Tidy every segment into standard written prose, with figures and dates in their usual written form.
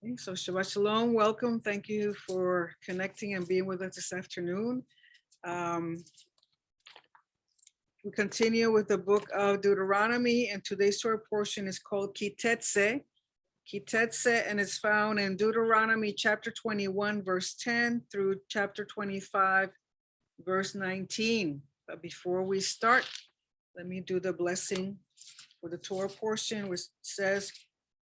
Okay, so Shabbat Shalom, welcome. Thank you for connecting and being with us this afternoon. We continue with the book of Deuteronomy, and today's Torah portion is called KiTetze. KiTetze, and it's found in Deuteronomy chapter 21, verse 10 through chapter 25, verse 19. But before we start, let me do the blessing for the Torah portion, which says,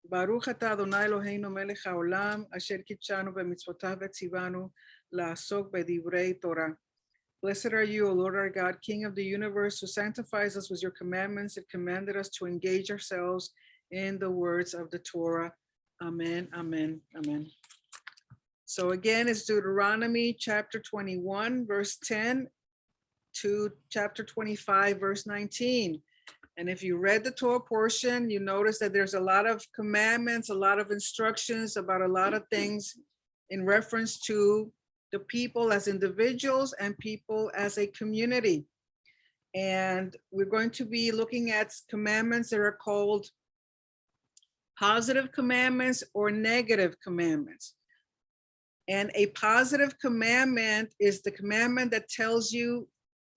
Baruch atah Adonai Eloheinu melech haolam, asher kitshanu b'mitzvotav v'tzivanu la'asok b'divrei Torah. Blessed are you, O Lord our God, King of the universe, who sanctifies us with your commandments and commanded us to engage ourselves in the words of the Torah. Amen, amen, amen. So again, it's Deuteronomy chapter 21, verse 10 to chapter 25, verse 19. And if you read the Torah portion, you notice that there's a lot of commandments, a lot of instructions about a lot of things in reference to the people as individuals and people as a community. And we're going to be looking at commandments that are called positive commandments or negative commandments. And a positive commandment is the commandment that tells you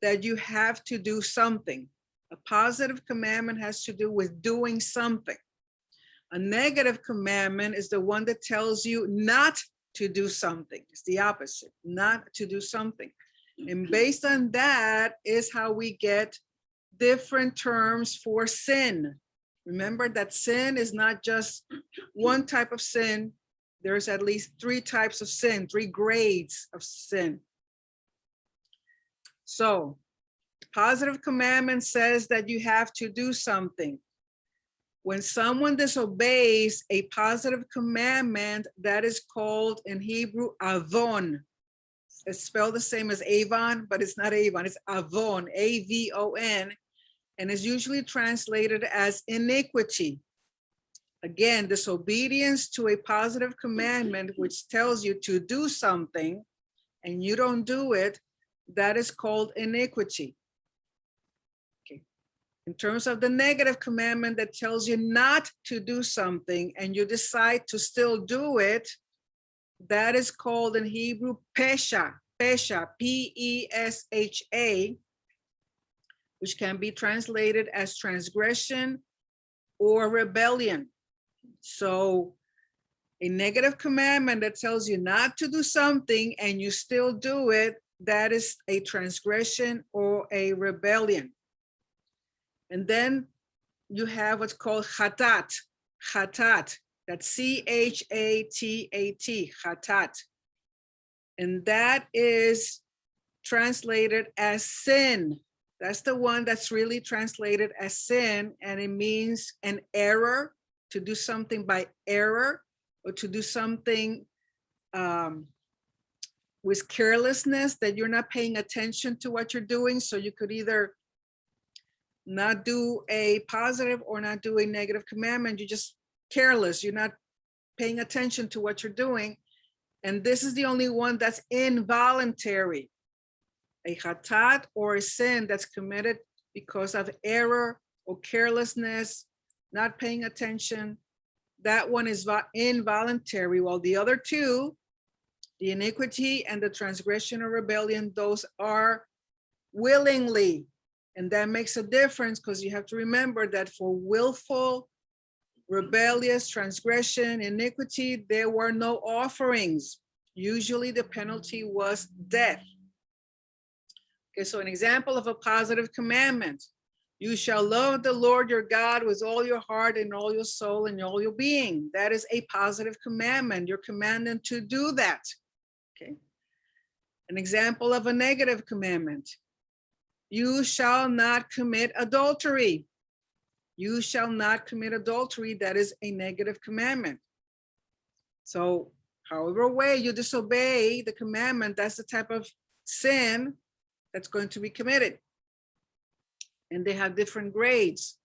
that you have to do something. A positive commandment has to do with doing something. A negative commandment is the one that tells you not to do something. It's the opposite, not to do something. And based on that is how we get different terms for sin. Remember that sin is not just one type of sin. There's at least three types of sin, three grades of sin. So, positive commandment says that you have to do something. When someone disobeys a positive commandment, that is called in Hebrew avon. It's spelled the same as Avon, but it's not Avon, it's avon, A-V-O-N, and is usually translated as iniquity. Again, disobedience to a positive commandment, which tells you to do something and you don't do it, that is called iniquity. In terms of the negative commandment that tells you not to do something and you decide to still do it, that is called in Hebrew pesha, pesha, P-E-S-H-A, which can be translated as transgression or rebellion. So a negative commandment that tells you not to do something and you still do it, that is a transgression or a rebellion. And then you have what's called chatat, chatat, that's C-H-A-T-A-T, chatat. And that is translated as sin. That's the one that's really translated as sin, and it means an error, to do something by error, or to do something with carelessness, that you're not paying attention to what you're doing. So you could either not do a positive or not do a negative commandment. You're just careless. You're not paying attention to what you're doing. And this is the only one that's involuntary. A chatat or a sin that's committed because of error or carelessness, not paying attention. That one is involuntary, while the other two, the iniquity and the transgression or rebellion, those are willingly. And that makes a difference, because you have to remember that for willful, rebellious, transgression, iniquity, there were no offerings. Usually the penalty was death. Okay, so an example of a positive commandment: you shall love the Lord your God with all your heart and all your soul and all your being. That is a positive commandment. You're commanded to do that. Okay. An example of a negative commandment: you shall not commit adultery. You shall not commit adultery. That is a negative commandment. So however way you disobey the commandment, that's the type of sin that's going to be committed. And they have different grades.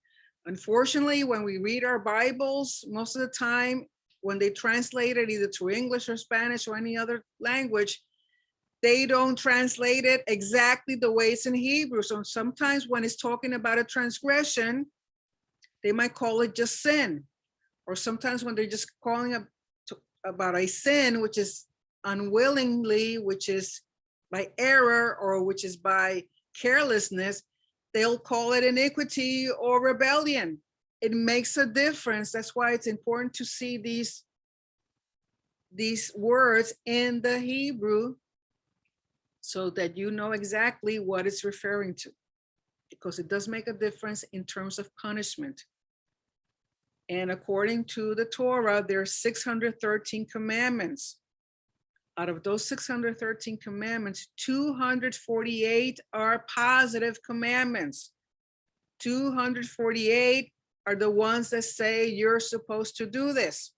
Unfortunately, when we read our Bibles, most of the time, when they translate it either to English or Spanish or any other language, they don't translate it exactly the way it's in Hebrew. So sometimes when it's talking about a transgression, they might call it just sin. Or sometimes when they're just calling about a sin, which is unwillingly, which is by error, or which is by carelessness, they'll call it iniquity or rebellion. It makes a difference. That's why it's important to see these words in the Hebrew so that you know exactly what it's referring to, because it does make a difference in terms of punishment. And according to the Torah, there are 613 commandments. Out of those 613 commandments, 248 are positive commandments. 248 are the ones that say you're supposed to do this.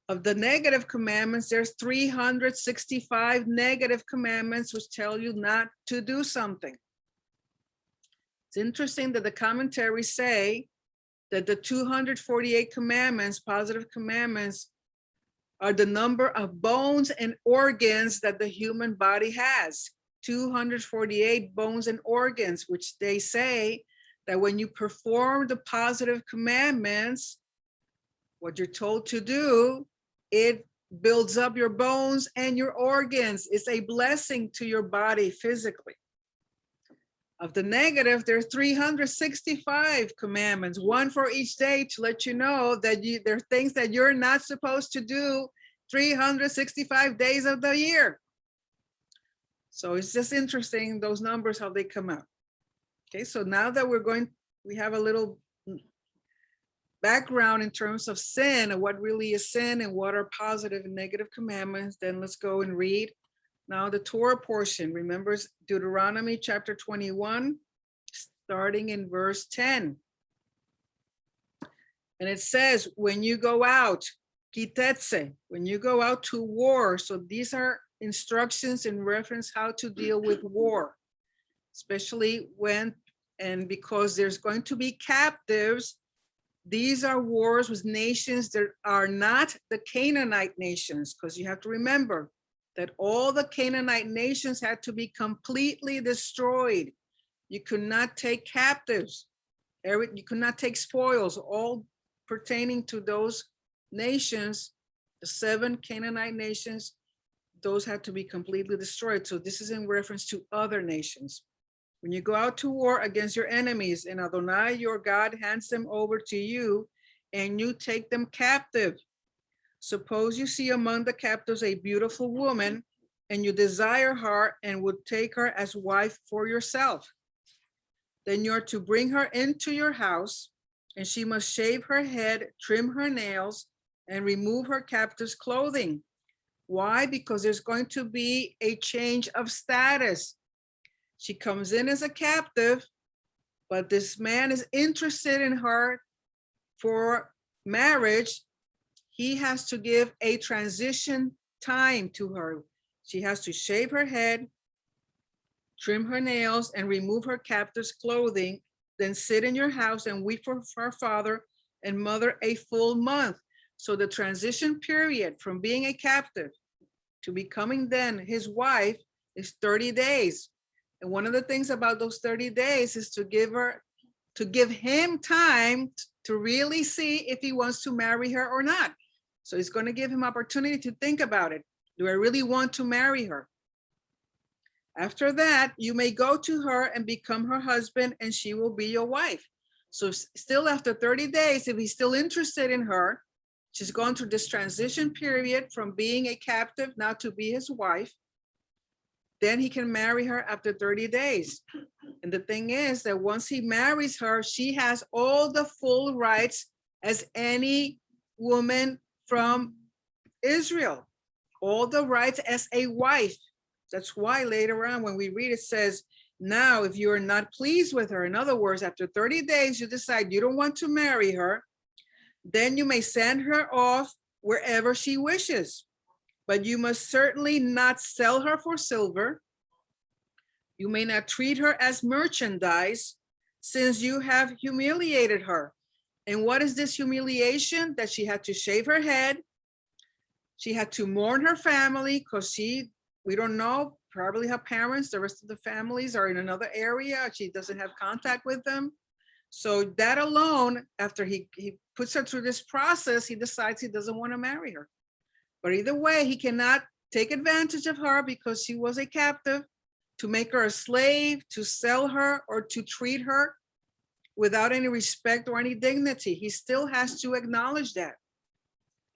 Of the negative commandments, there's 365 negative commandments which tell you not to do something. It's interesting that the commentaries say that the 248 commandments, positive commandments, are the number of bones and organs that the human body has. 248 bones and organs, which they say that when you perform the positive commandments, what you're told to do, it builds up your bones and your organs. It's a blessing to your body physically. Of the negative, there's 365 commandments, one for each day, to let you know that there are things that you're not supposed to do 365 days of the year. So it's just interesting, those numbers, how they come out. Okay, so now that we have a little background in terms of sin and what really is sin and what are positive and negative commandments, then let's go and read now the Torah portion. Remember Deuteronomy chapter 21, starting in verse 10. And it says, when you go out, KiTetze, when you go out to war. So these are instructions in reference how to deal with war, especially because there's going to be captives. These are wars with nations that are not the Canaanite nations, because you have to remember that all the Canaanite nations had to be completely destroyed. You could not take captives. You could not take spoils, all pertaining to those nations, the 7 Canaanite nations, those had to be completely destroyed. So this is in reference to other nations. When you go out to war against your enemies, and Adonai, your God, hands them over to you, and you take them captive. Suppose you see among the captives a beautiful woman, and you desire her and would take her as wife for yourself. Then you're to bring her into your house, and she must shave her head, trim her nails, and remove her captive's clothing. Why? Because there's going to be a change of status. She comes in as a captive, but this man is interested in her for marriage. He has to give a transition time to her. She has to shave her head, trim her nails, and remove her captive's clothing, then sit in your house and weep for her father and mother a full month. So the transition period from being a captive to becoming then his wife is 30 days. And one of the things about those 30 days is to give him time to really see if he wants to marry her or not. So he's going to give him opportunity to think about it. Do I really want to marry her? After that, you may go to her and become her husband, and she will be your wife. So still after 30 days, if he's still interested in her, she's gone through this transition period from being a captive now to be his wife. Then he can marry her after 30 days. And the thing is that once he marries her, she has all the full rights as any woman from Israel, all the rights as a wife. That's why later on when we read it says, now if you are not pleased with her, in other words, after 30 days, you decide you don't want to marry her, then you may send her off wherever she wishes. But you must certainly not sell her for silver. You may not treat her as merchandise, since you have humiliated her. And what is this humiliation? That she had to shave her head. She had to mourn her family because we don't know, probably her parents, the rest of the families are in another area. She doesn't have contact with them. So that alone, after he puts her through this process, he decides he doesn't want to marry her. But either way, he cannot take advantage of her because she was a captive, to make her a slave, to sell her, or to treat her without any respect or any dignity. He still has to acknowledge that.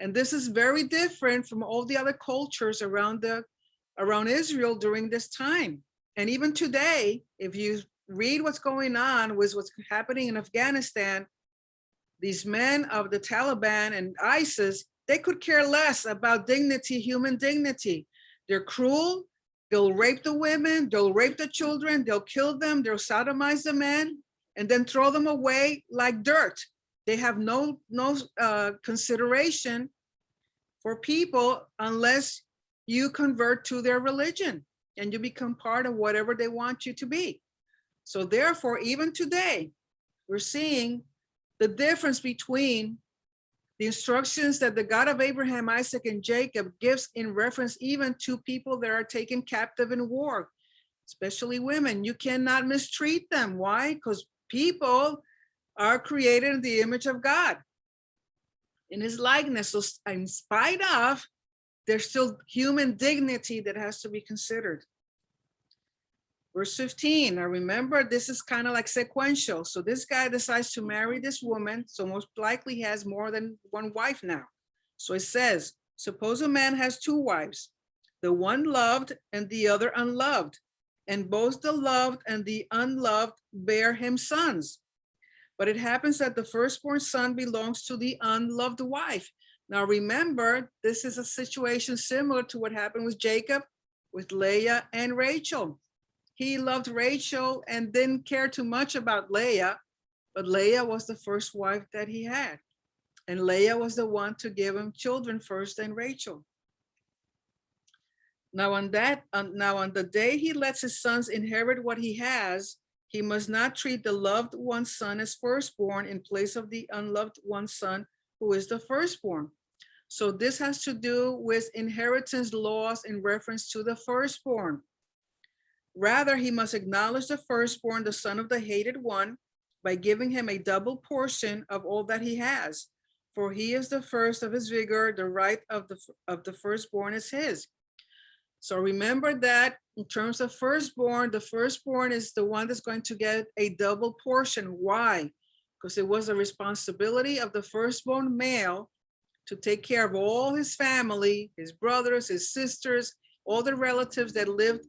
And this is very different from all the other cultures around Israel during this time. And even today, if you read what's going on with what's happening in Afghanistan, these men of the Taliban and ISIS, they could care less about dignity, human dignity. They're cruel. They'll rape the women, they'll rape the children, they'll kill them, they'll sodomize the men, and then throw them away like dirt. They have no consideration for people unless you convert to their religion and you become part of whatever they want you to be. So therefore, even today, we're seeing the difference between the instructions that the God of Abraham, Isaac, and Jacob gives in reference even to people that are taken captive in war, especially women. You cannot mistreat them. Why? Because people are created in the image of God, in his likeness. So in spite of, there's still human dignity that has to be considered. Verse 15, now remember, this is kind of like sequential. So this guy decides to marry this woman. So most likely he has more than one wife now. So it says, suppose a man has two wives, the one loved and the other unloved, and both the loved and the unloved bear him sons. But it happens that the firstborn son belongs to the unloved wife. Now remember, this is a situation similar to what happened with Jacob, with Leah and Rachel. He loved Rachel and didn't care too much about Leah, but Leah was the first wife that he had. And Leah was the one to give him children first, and Rachel. Now on the day he lets his sons inherit what he has, he must not treat the loved one's son as firstborn in place of the unloved one's son, who is the firstborn. So this has to do with inheritance laws in reference to the firstborn. Rather, he must acknowledge the firstborn, the son of the hated one, by giving him a double portion of all that he has. For he is the first of his vigor, the right of the firstborn is his. So remember that in terms of firstborn, the firstborn is the one that's going to get a double portion. Why? Because it was the responsibility of the firstborn male to take care of all his family, his brothers, his sisters, all the relatives that lived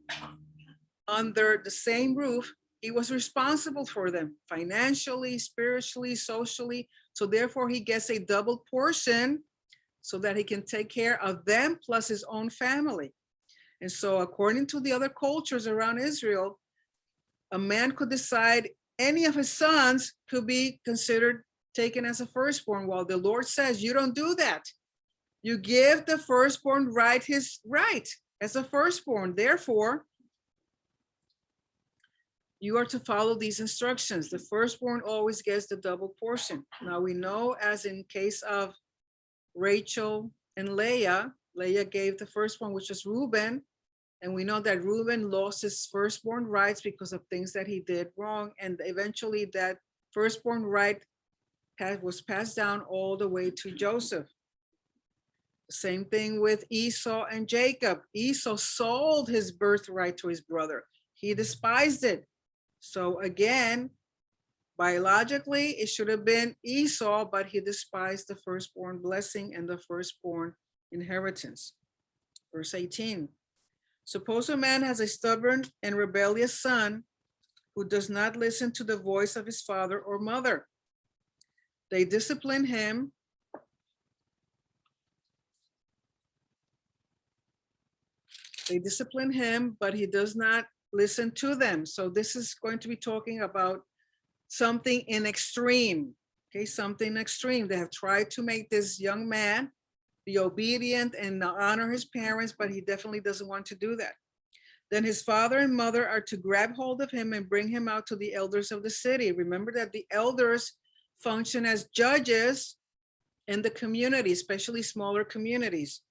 under the same roof. He was responsible for them financially, spiritually, socially. So therefore he gets a double portion so that he can take care of them plus his own family. And so according to the other cultures around Israel, a man could decide any of his sons could be considered taken as a firstborn. While the Lord says you don't do that. You give the firstborn right his right as a firstborn. Therefore, you are to follow these instructions. The firstborn always gets the double portion. Now we know, as in case of Rachel and Leah, Leah gave the firstborn, which was Reuben. And we know that Reuben lost his firstborn rights because of things that he did wrong. And eventually that firstborn right was passed down all the way to Joseph. Same thing with Esau and Jacob. Esau sold his birthright to his brother. He despised it. So again, biologically, it should have been Esau, but he despised the firstborn blessing and the firstborn inheritance. Verse 18, suppose a man has a stubborn and rebellious son who does not listen to the voice of his father or mother. They discipline him but he does not listen to them. So this is going to be talking about something in extreme, okay, something extreme. They have tried to make this young man be obedient and honor his parents, but he definitely doesn't want to do that. Then his father and mother are to grab hold of him and bring him out to the elders of the city. Remember that the elders function as judges in the community, especially smaller communities,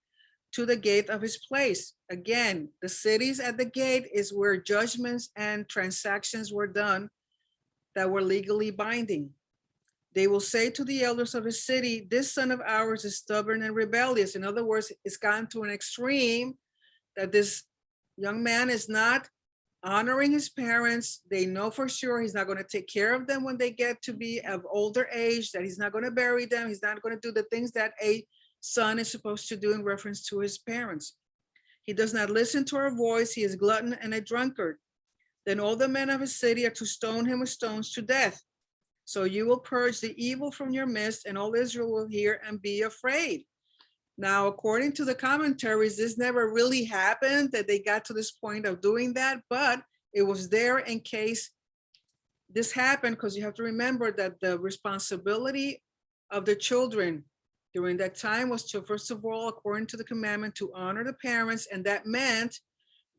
to the gate of his place. Again, the cities at the gate is where judgments and transactions were done that were legally binding. They will say to the elders of his city, this son of ours is stubborn and rebellious. In other words, it's gotten to an extreme that this young man is not honoring his parents. They know for sure he's not going to take care of them when they get to be of older age, that he's not going to bury them. He's not going to do the things that a son is supposed to do in reference to his parents. He does not listen to our voice. He is a glutton and a drunkard. Then all the men of his city are to stone him with stones to death. So you will purge the evil from your midst, and all Israel will hear and be afraid. Now, according to the commentaries, this never really happened, that they got to this point of doing that, but it was there in case this happened, because you have to remember that the responsibility of the children during that time was to, first of all, according to the commandment, to honor the parents, and that meant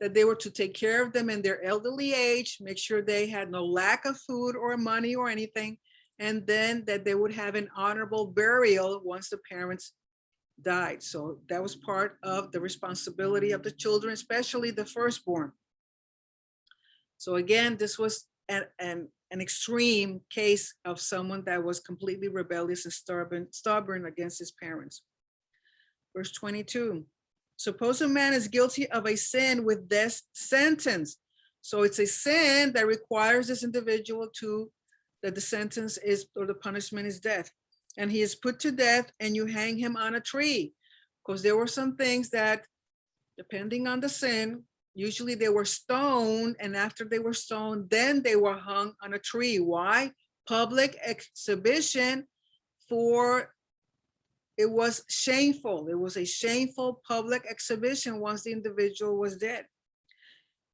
that they were to take care of them in their elderly age, make sure they had no lack of food or money or anything, and then that they would have an honorable burial once the parents died. So that was part of the responsibility of the children, especially the firstborn. So again, this was an extreme case of someone that was completely rebellious and stubborn against his parents. Verse 22. Suppose a man is guilty of a sin with death sentence. So it's a sin that requires this individual that the sentence is, or the punishment is death. And he is put to death and you hang him on a tree. Because there were some things that, depending on the sin, usually they were stoned, and after they were stoned, then they were hung on a tree. Why? Public exhibition for, it was shameful. It was a shameful public exhibition once the individual was dead.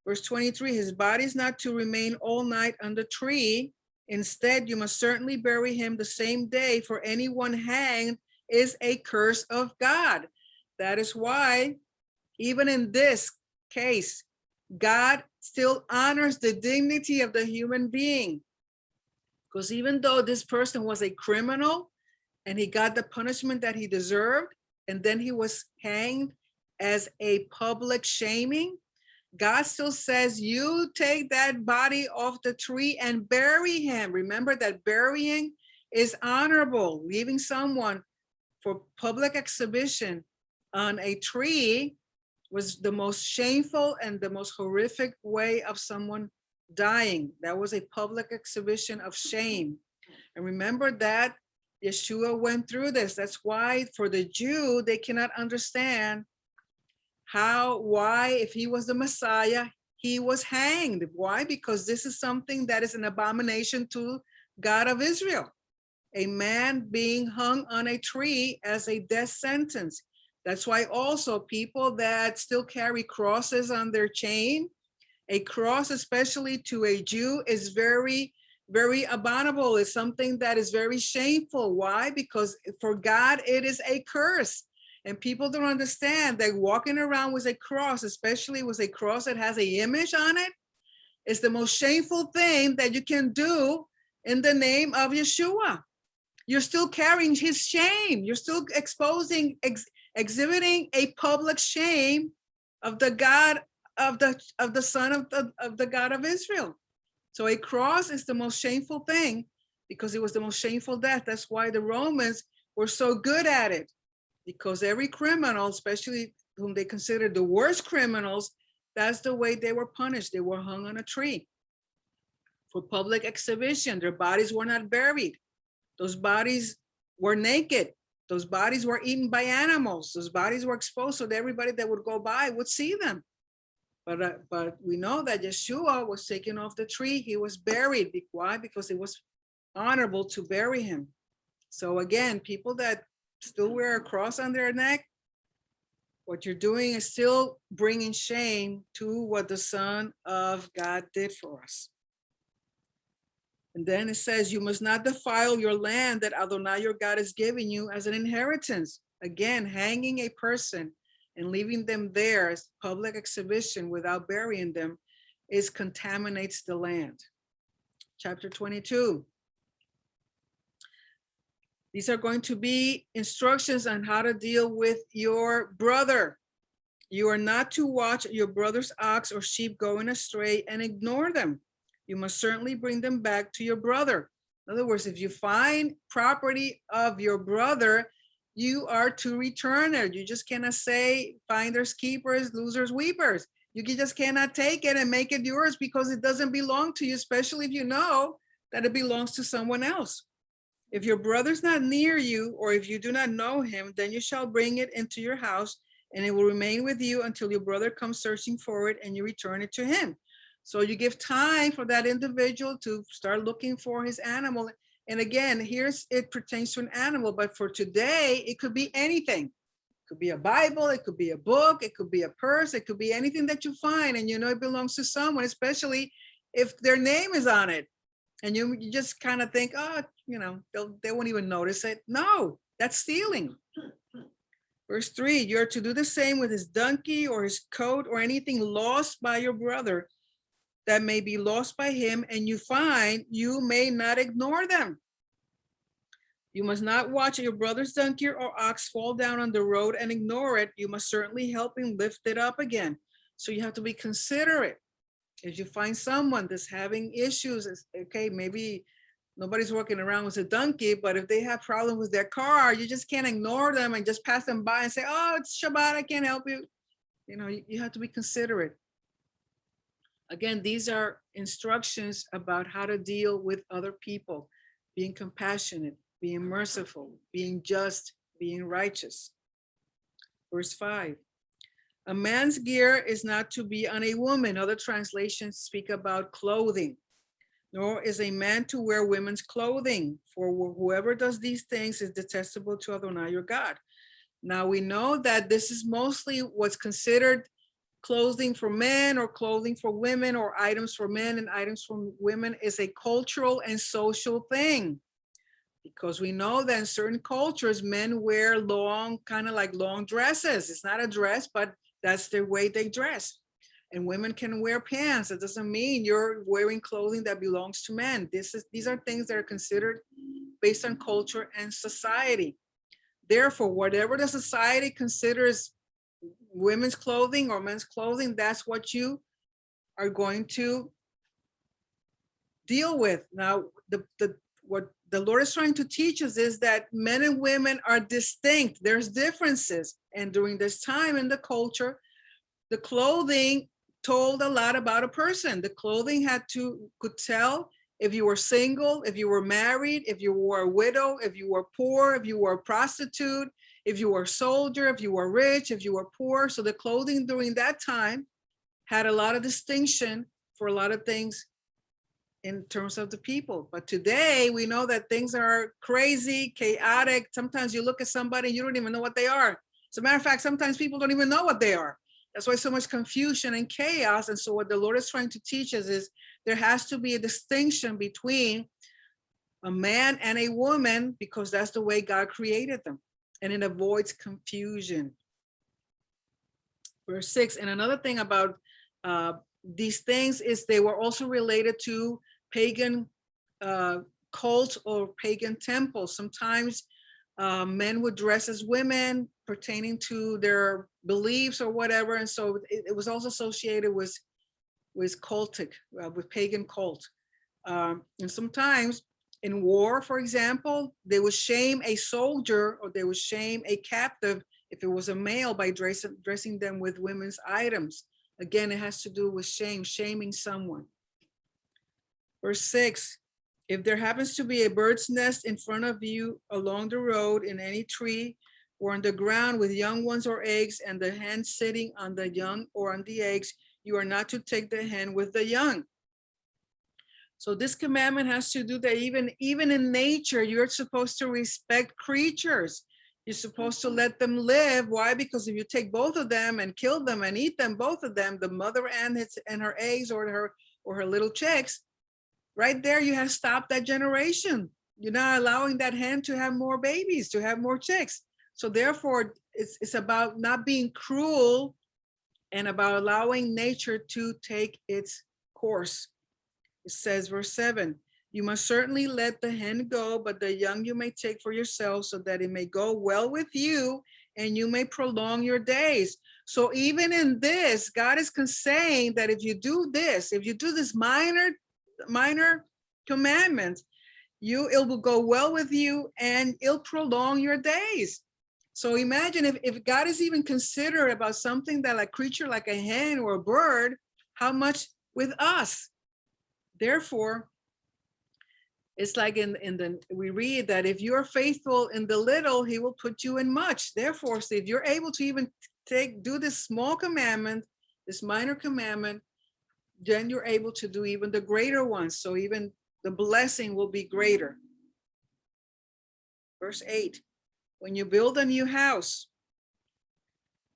Verse 23, his body is not to remain all night on the tree. Instead, you must certainly bury him the same day, for anyone hanged is a curse of God. That is why, even in this case, God still honors the dignity of the human being. Because even though this person was a criminal, and he got the punishment that he deserved, and then he was hanged as a public shaming, God still says, you take that body off the tree and bury him. Remember that burying is honorable. Leaving someone for public exhibition on a tree was the most shameful and the most horrific way of someone dying. That was a public exhibition of shame. And remember that Yeshua went through this. That's why for the Jew, they cannot understand why, if he was the Messiah, he was hanged. Why? Because this is something that is an abomination to God of Israel. A man being hung on a tree as a death sentence. That's why also people that still carry crosses on their chain, a cross, especially to a Jew, is very, very abominable. It's something that is very shameful. Why? Because for God, it is a curse. And people don't understand that walking around with a cross, especially with a cross that has an image on it, is the most shameful thing that you can do in the name of Yeshua. You're still carrying his shame. You're still exhibiting a public shame of the God of the Son of the God of Israel. So a cross is the most shameful thing because it was the most shameful death. That's why the Romans were so good at it, because every criminal, especially whom they considered the worst criminals, that's the way they were punished. They were hung on a tree for public exhibition. Their bodies were not buried. Those bodies were naked. Those bodies were eaten by animals. Those bodies were exposed so that everybody that would go by would see them. But we know that Yeshua was taken off the tree. He was buried. Why? Because it was honorable to bury him. So again, people that still wear a cross on their neck, what you're doing is still bringing shame to what the Son of God did for us. And then it says, you must not defile your land that Adonai your God is giving you as an inheritance. Again, hanging a person and leaving them there as public exhibition without burying them contaminates the land. Chapter 22. These are going to be instructions on how to deal with your brother. You are not to watch your brother's ox or sheep going astray and ignore them. you must certainly bring them back to your brother. In other words, if you find property of your brother, you are to return it. You just cannot say finders keepers, losers weepers. You just cannot take it and make it yours because it doesn't belong to you, especially if you know that it belongs to someone else. If your brother's not near you, or if you do not know him, then you shall bring it into your house, and it will remain with you until your brother comes searching for it and you return it to him. So you give time for that individual to start looking for his animal. And again, here's, it pertains to an animal, but for today, it could be anything. It could be a Bible, it could be a book, it could be a purse, it could be anything that you find and you know it belongs to someone, especially if their name is on it. And you just kind of think, oh, you know, they won't even notice it. No, that's stealing. Verse 3, you're to do the same with his donkey or his coat or anything lost by your brother that may be lost by him, and you find, you may not ignore them. You must not watch your brother's donkey or ox fall down on the road and ignore it. You must certainly help him lift it up again. So you have to be considerate. If you find someone that's having issues, okay, maybe nobody's walking around with a donkey, but if they have problems with their car, you just can't ignore them and just pass them by and say, oh, it's Shabbat, I can't help you. You know, you have to be considerate. Again, these are instructions about how to deal with other people, being compassionate, being merciful, being just, being righteous. Verse 5. A man's gear is not to be on a woman. Other translations speak about clothing. Nor is a man to wear women's clothing, for whoever does these things is detestable to Adonai your God. Now we know that this is mostly what's considered clothing for men or clothing for women, or items for men and items for women, is a cultural and social thing. Because we know that in certain cultures, men wear long, kind of like long dresses. It's not a dress, but that's the way they dress. And women can wear pants. It doesn't mean you're wearing clothing that belongs to men. These are things that are considered based on culture and society. Therefore, whatever the society considers women's clothing or men's clothing, that's what you are going to deal with. Now, what the Lord is trying to teach us is that men and women are distinct. There's differences. And during this time in the culture, the clothing told a lot about a person. The clothing could tell if you were single, if you were married, if you were a widow, if you were poor, if you were a prostitute, if you were a soldier, if you were rich, if you were poor. So the clothing during that time had a lot of distinction for a lot of things in terms of the people. But today we know that things are crazy, chaotic. Sometimes you look at somebody and you don't even know what they are. As a matter of fact, sometimes people don't even know what they are. That's why so much confusion and chaos. And so what the Lord is trying to teach us is there has to be a distinction between a man and a woman, because that's the way God created them. And it avoids confusion. Verse 6, and another thing about these things is they were also related to pagan cults or pagan temples. Sometimes men would dress as women pertaining to their beliefs or whatever. And so it was also associated with cultic, with pagan cult. And sometimes in war, for example, they would shame a soldier or they would shame a captive if it was a male by dressing them with women's items. Again, it has to do with shame, shaming someone. Verse 6, if there happens to be a bird's nest in front of you along the road, in any tree, or on the ground with young ones or eggs, and the hen sitting on the young or on the eggs, you are not to take the hen with the young. So this commandment has to do that even in nature, you're supposed to respect creatures. You're supposed to let them live. Why? Because if you take both of them and kill them and eat them, both of them, the mother and her eggs or her little chicks, right there, you have stopped that generation. You're not allowing that hen to have more babies, to have more chicks. So therefore, it's about not being cruel and about allowing nature to take its course. It says, verse 7, you must certainly let the hen go, but the young you may take for yourself, so that it may go well with you and you may prolong your days. So even in this, God is saying that if you do this minor minor commandments, it will go well with you and it'll prolong your days. So imagine if God is even considerate about something that a creature like a hen or a bird, how much with us. Therefore, it's like we read that if you are faithful in the little, he will put you in much. Therefore, so if you're able to even do this small commandment, this minor commandment, then you're able to do even the greater ones. So even the blessing will be greater. Verse 8, when you build a new house,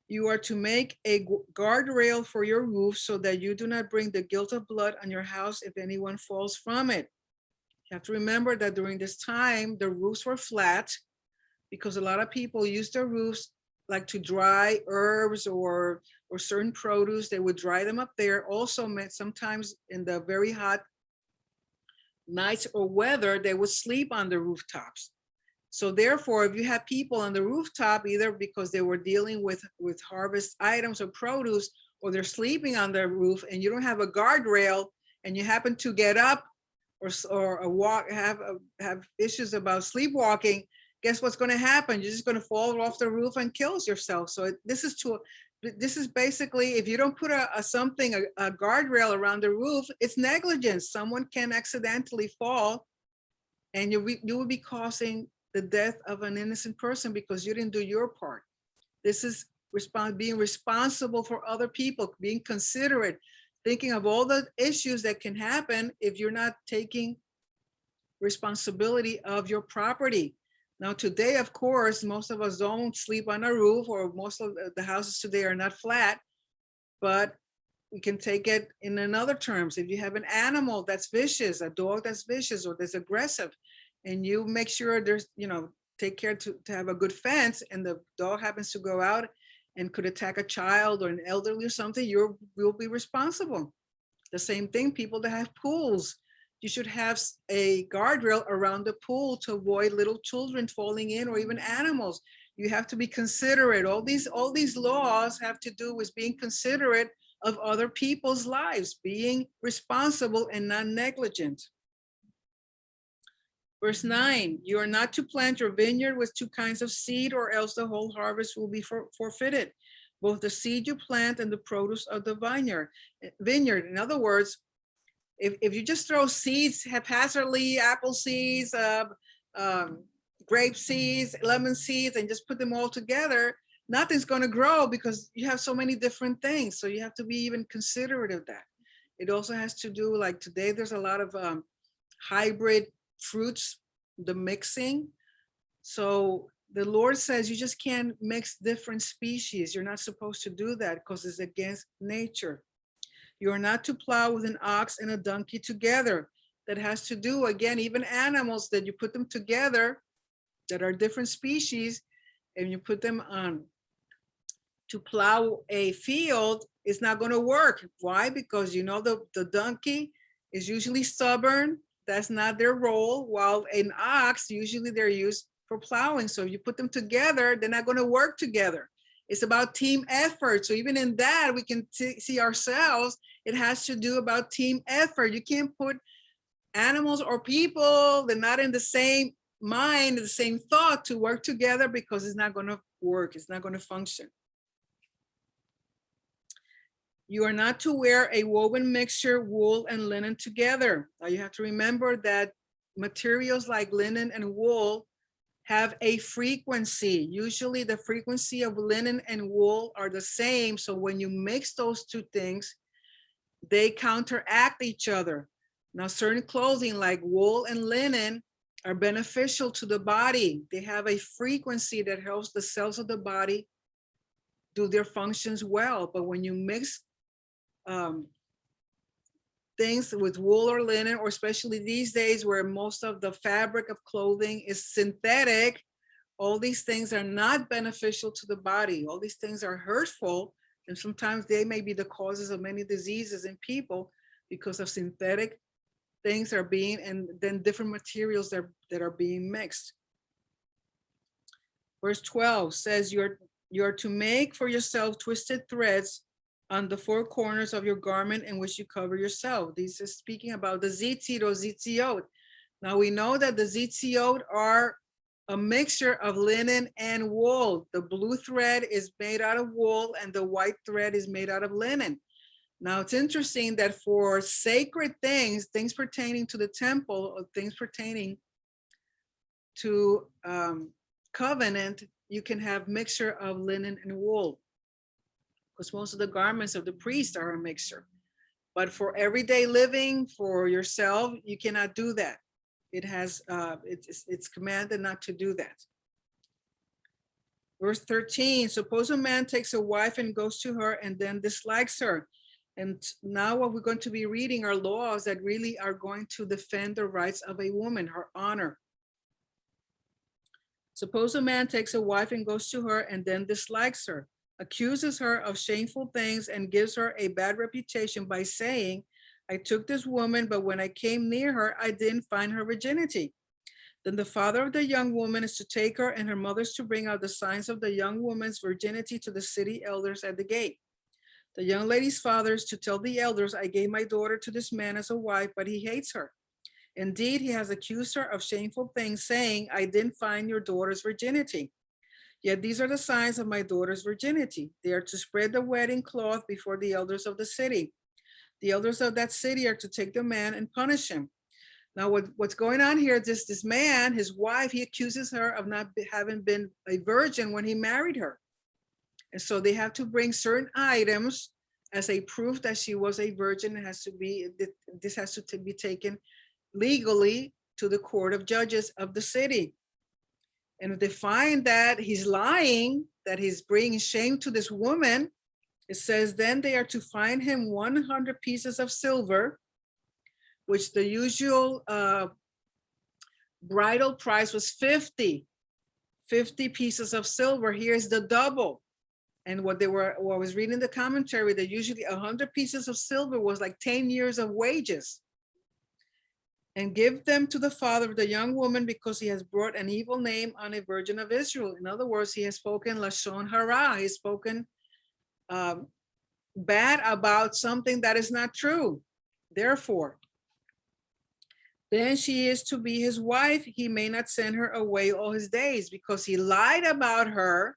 you are to make a guardrail for your roof so that you do not bring the guilt of blood on your house if anyone falls from it. You have to remember that during this time, the roofs were flat because a lot of people use their roofs like to dry herbs or certain produce. They would dry them up there. Also meant sometimes in the very hot nights or weather, they would sleep on the rooftops. So therefore, if you have people on the rooftop, either because they were dealing with harvest items or produce, or they're sleeping on their roof and you don't have a guardrail and you happen to get up or a walk, have issues about sleepwalking, guess what's going to happen? You're just going to fall off the roof and kill yourself. So this is basically, if you don't put a guardrail around the roof, it's negligence. Someone can accidentally fall and you will be causing the death of an innocent person because you didn't do your part. This is being responsible for other people, being considerate, thinking of all the issues that can happen if you're not taking responsibility of your property. Now today, of course, most of us don't sleep on a roof, or most of the houses today are not flat, but we can take it in another terms. If you have an animal that's vicious, a dog that's vicious or that's aggressive, and you make sure there's, take care to have a good fence, and the dog happens to go out and could attack a child or an elderly or something, you'll be responsible. The same thing, people that have pools, you should have a guardrail around the pool to avoid little children falling in, or even animals. You have to be considerate. All these laws have to do with being considerate of other people's lives, being responsible and not negligent. Verse 9, you are not to plant your vineyard with two kinds of seed, or else the whole harvest will be forfeited, both the seed you plant and the produce of the vineyard. In other words, if you just throw seeds haphazardly, apple seeds, grape seeds, lemon seeds, and just put them all together, nothing's going to grow because you have so many different things. So you have to be even considerate of that. It also has to do, like today, there's a lot of hybrid fruits, the mixing. So the Lord says you just can't mix different species. You're not supposed to do that because it's against nature. You are not to plow with an ox and a donkey together. That has to do, again, even animals, that you put them together that are different species and you put them on to plow a field, it's not going to work. Why? Because the donkey is usually stubborn. That's not their role. While an ox, usually they're used for plowing. So if you put them together, they're not going to work together. It's about team effort. So even in that, we can see ourselves. It has to do about team effort. You can't put animals or people, they're not in the same mind, the same thought, to work together, because it's not going to work. It's not going to function. You are not to wear a woven mixture, wool and linen together. Now you have to remember that materials like linen and wool have a frequency. Usually the frequency of linen and wool are the same. So when you mix those two things, they counteract each other. Now certain clothing like wool and linen are beneficial to the body. They have a frequency that helps the cells of the body do their functions well. But when you mix things with wool or linen, or especially these days where most of the fabric of clothing is synthetic, all these things are not beneficial to the body. All these things are hurtful, and sometimes they may be the causes of many diseases in people because of synthetic things are being, and then different materials that are being mixed. Verse 12 says you're to make for yourself twisted threads on the four corners of your garment in which you cover yourself. This is speaking about the tzitzit or tzitziot. Now we know that the tzitziot are a mixture of linen and wool. The blue thread is made out of wool and the white thread is made out of linen. Now it's interesting that for sacred things, things pertaining to the temple or things pertaining to covenant, you can have mixture of linen and wool, because most of the garments of the priest are a mixture. But for everyday living, for yourself, you cannot do that. It has, it's commanded not to do that. Verse 13, suppose a man takes a wife and goes to her and then dislikes her. And now what we're going to be reading are laws that really are going to defend the rights of a woman, her honor. Suppose a man takes a wife and goes to her and then dislikes her, accuses her of shameful things and gives her a bad reputation by saying, I took this woman, but when I came near her, I didn't find her virginity. Then the father of the young woman is to take her and her mother's to bring out the signs of the young woman's virginity to the city elders at the gate. The young lady's father is to tell the elders, I gave my daughter to this man as a wife, but he hates her. Indeed, he has accused her of shameful things, saying, I didn't find your daughter's virginity. Yet these are the signs of my daughter's virginity. They are to spread the wedding cloth before the elders of the city. The elders of that city are to take the man and punish him. Now, what's going on here is this man, his wife, he accuses her of not having been a virgin when he married her. And so they have to bring certain items as a proof that she was a virgin. It has to be, this has to be taken legally to the court of judges of the city. And if they find that he's lying, that he's bringing shame to this woman, it says, then they are to fine him 100 pieces of silver, which the usual bridal price was 50 pieces of silver. Here's the double. And what I was reading the commentary, that usually 100 pieces of silver was like 10 years of wages. And give them to the father of the young woman because he has brought an evil name on a virgin of Israel. In other words, he has spoken Lashon Hara. He's spoken bad about something that is not true. Therefore, then she is to be his wife. He may not send her away all his days because he lied about her.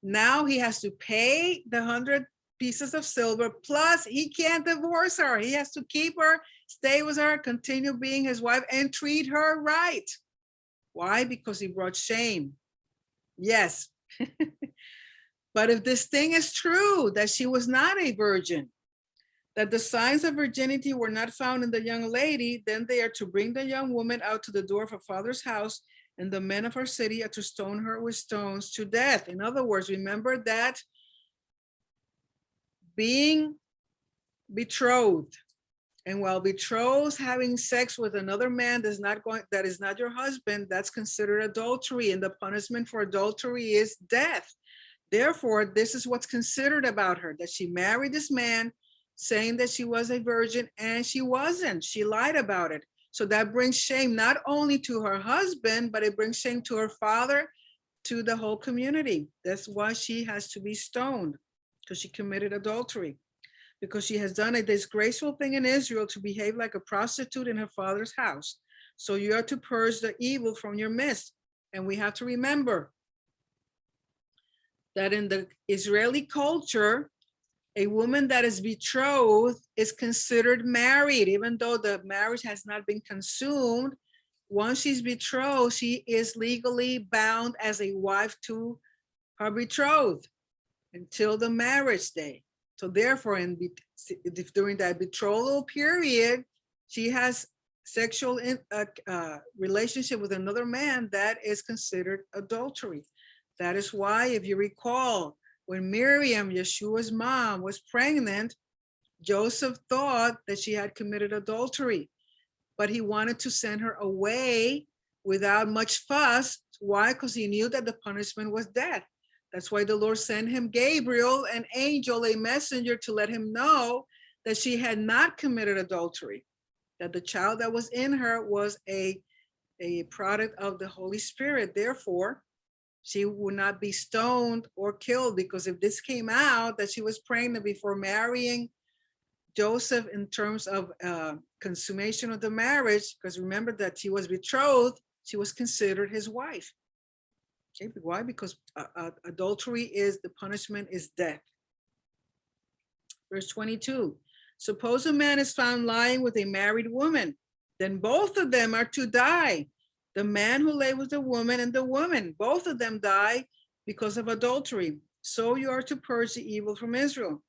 Now he has to pay the 100 pieces of silver, plus he can't divorce her. He has to keep her, stay with her, continue being his wife, and treat her right. Why? Because he brought shame. Yes. But if this thing is true, that she was not a virgin, that the signs of virginity were not found in the young lady, then they are to bring the young woman out to the door of her father's house, and the men of her city are to stone her with stones to death. In other words, remember that being betrothed, and while betrothed, having sex with another man that is not your husband, that's considered adultery, and the punishment for adultery is death. Therefore, this is what's considered about her, that she married this man saying that she was a virgin, and she wasn't. She lied about it. So that brings shame not only to her husband, but it brings shame to her father, to the whole community. That's why she has to be stoned, because she committed adultery, because she has done a disgraceful thing in Israel to behave like a prostitute in her father's house. So you are to purge the evil from your midst. And we have to remember that in the Israeli culture, a woman that is betrothed is considered married, even though the marriage has not been consumed. Once she's betrothed, she is legally bound as a wife to her betrothed until the marriage day. So therefore, during that betrothal period, she has sexual relationship with another man, that is considered adultery. That is why, if you recall, when Miriam, Yeshua's mom, was pregnant, Joseph thought that she had committed adultery, but he wanted to send her away without much fuss. Why? Because he knew that the punishment was death. That's why the Lord sent him Gabriel, an angel, a messenger, to let him know that she had not committed adultery, that the child that was in her was a product of the Holy Spirit. Therefore, She would not be stoned or killed, because if this came out that she was pregnant before marrying Joseph in terms of consummation of the marriage, because remember that she was betrothed, she was considered his wife. Okay, why? Because adultery is, the punishment is death. Verse 22, suppose a man is found lying with a married woman, then both of them are to die. The man who lay with the woman and the woman, both of them die because of adultery. So you are to purge the evil from Israel.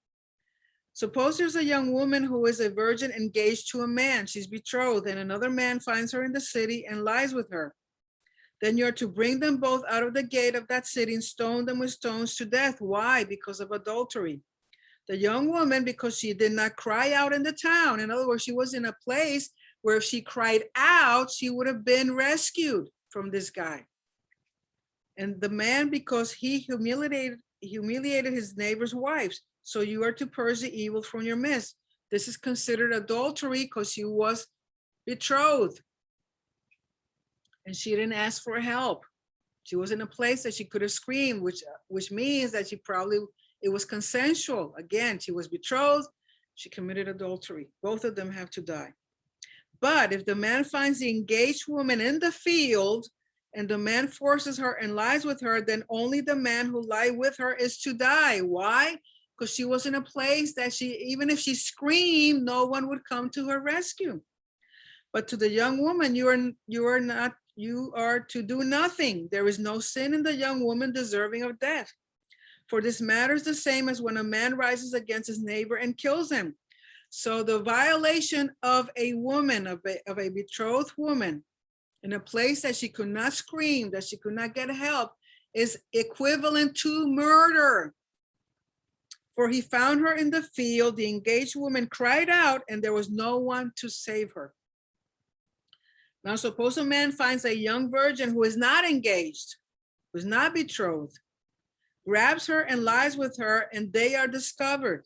Suppose there's a young woman who is a virgin engaged to a man. She's betrothed, and another man finds her in the city and lies with her. Then you're to bring them both out of the gate of that city and stone them with stones to death. Why? Because of adultery. The young woman, because she did not cry out in the town. In other words, she was in a place where if she cried out, she would have been rescued from this guy. And the man, because he humiliated his neighbor's wives. So you are to purge the evil from your midst. This is considered adultery because she was betrothed. And she didn't ask for help. She was in a place that she could have screamed, which means that she probably, it was consensual. Again, she was betrothed, she committed adultery. Both of them have to die. But if the man finds the engaged woman in the field and the man forces her and lies with her, then only the man who lied with her is to die. Why? Because she was in a place that she, even if she screamed, no one would come to her rescue. But to the young woman, you are to do nothing. There is no sin in the young woman deserving of death. For this matter is the same as when a man rises against his neighbor and kills him. So the violation of a woman, of a betrothed woman, in a place that she could not scream, that she could not get help, is equivalent to murder. For he found her in the field, the engaged woman cried out, and there was no one to save her. Now suppose a man finds a young virgin who is not engaged, who is not betrothed, grabs her and lies with her, and they are discovered.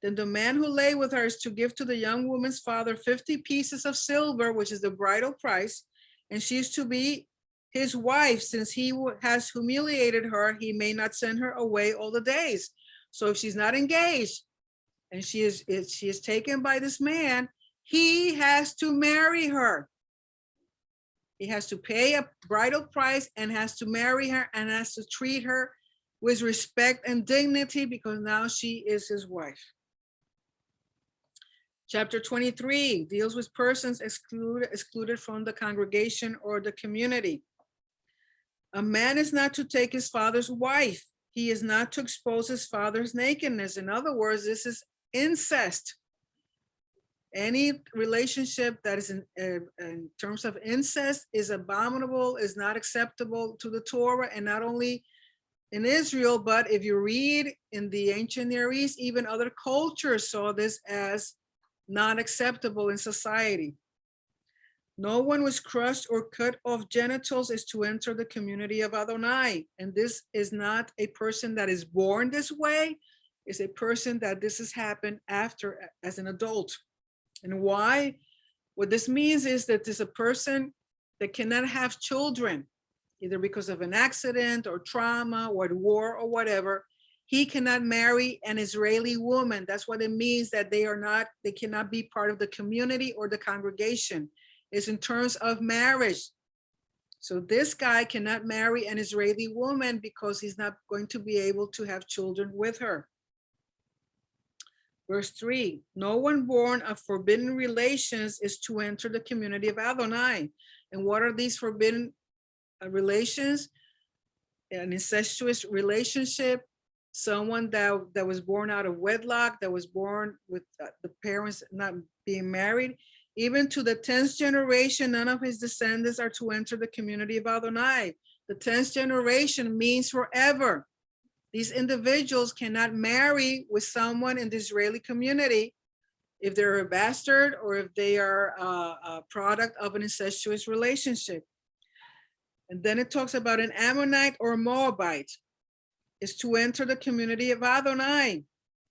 Then the man who lay with her is to give to the young woman's father 50 pieces of silver, which is the bridal price, and she is to be his wife. Since he has humiliated her, he may not send her away all the days. So if she's not engaged and she is taken by this man, he has to marry her. He has to pay a bridal price and has to marry her and has to treat her with respect and dignity, because now she is his wife. Chapter 23 deals with persons excluded from the congregation or the community. A man is not to take his father's wife. He is not to expose his father's nakedness. In other words, this is incest. Any relationship that is in terms of incest is abominable, is not acceptable to the Torah, and not only in Israel, but if you read in the ancient Near East, even other cultures saw this as not acceptable in society. No one was crushed or cut off genitals is to enter the community of Adonai. And this is not a person that is born this way, it's a person that this has happened after as an adult. And why? What this means is that there's a person that cannot have children, either because of an accident or trauma or war or whatever. He cannot marry an Israeli woman. That's what it means that they cannot be part of the community or the congregation. It's in terms of marriage. So this guy cannot marry an Israeli woman because he's not going to be able to have children with her. Verse 3, no one born of forbidden relations is to enter the community of Adonai. And what are these forbidden relations? An incestuous relationship, someone that was born out of wedlock, that was born with the parents not being married. Even to the 10th generation, none of his descendants are to enter the community of Adonai. The 10th generation means forever. These individuals cannot marry with someone in the Israeli community if they're a bastard or if they are a product of an incestuous relationship. And then it talks about an Ammonite or a Moabite is to enter the community of Adonai.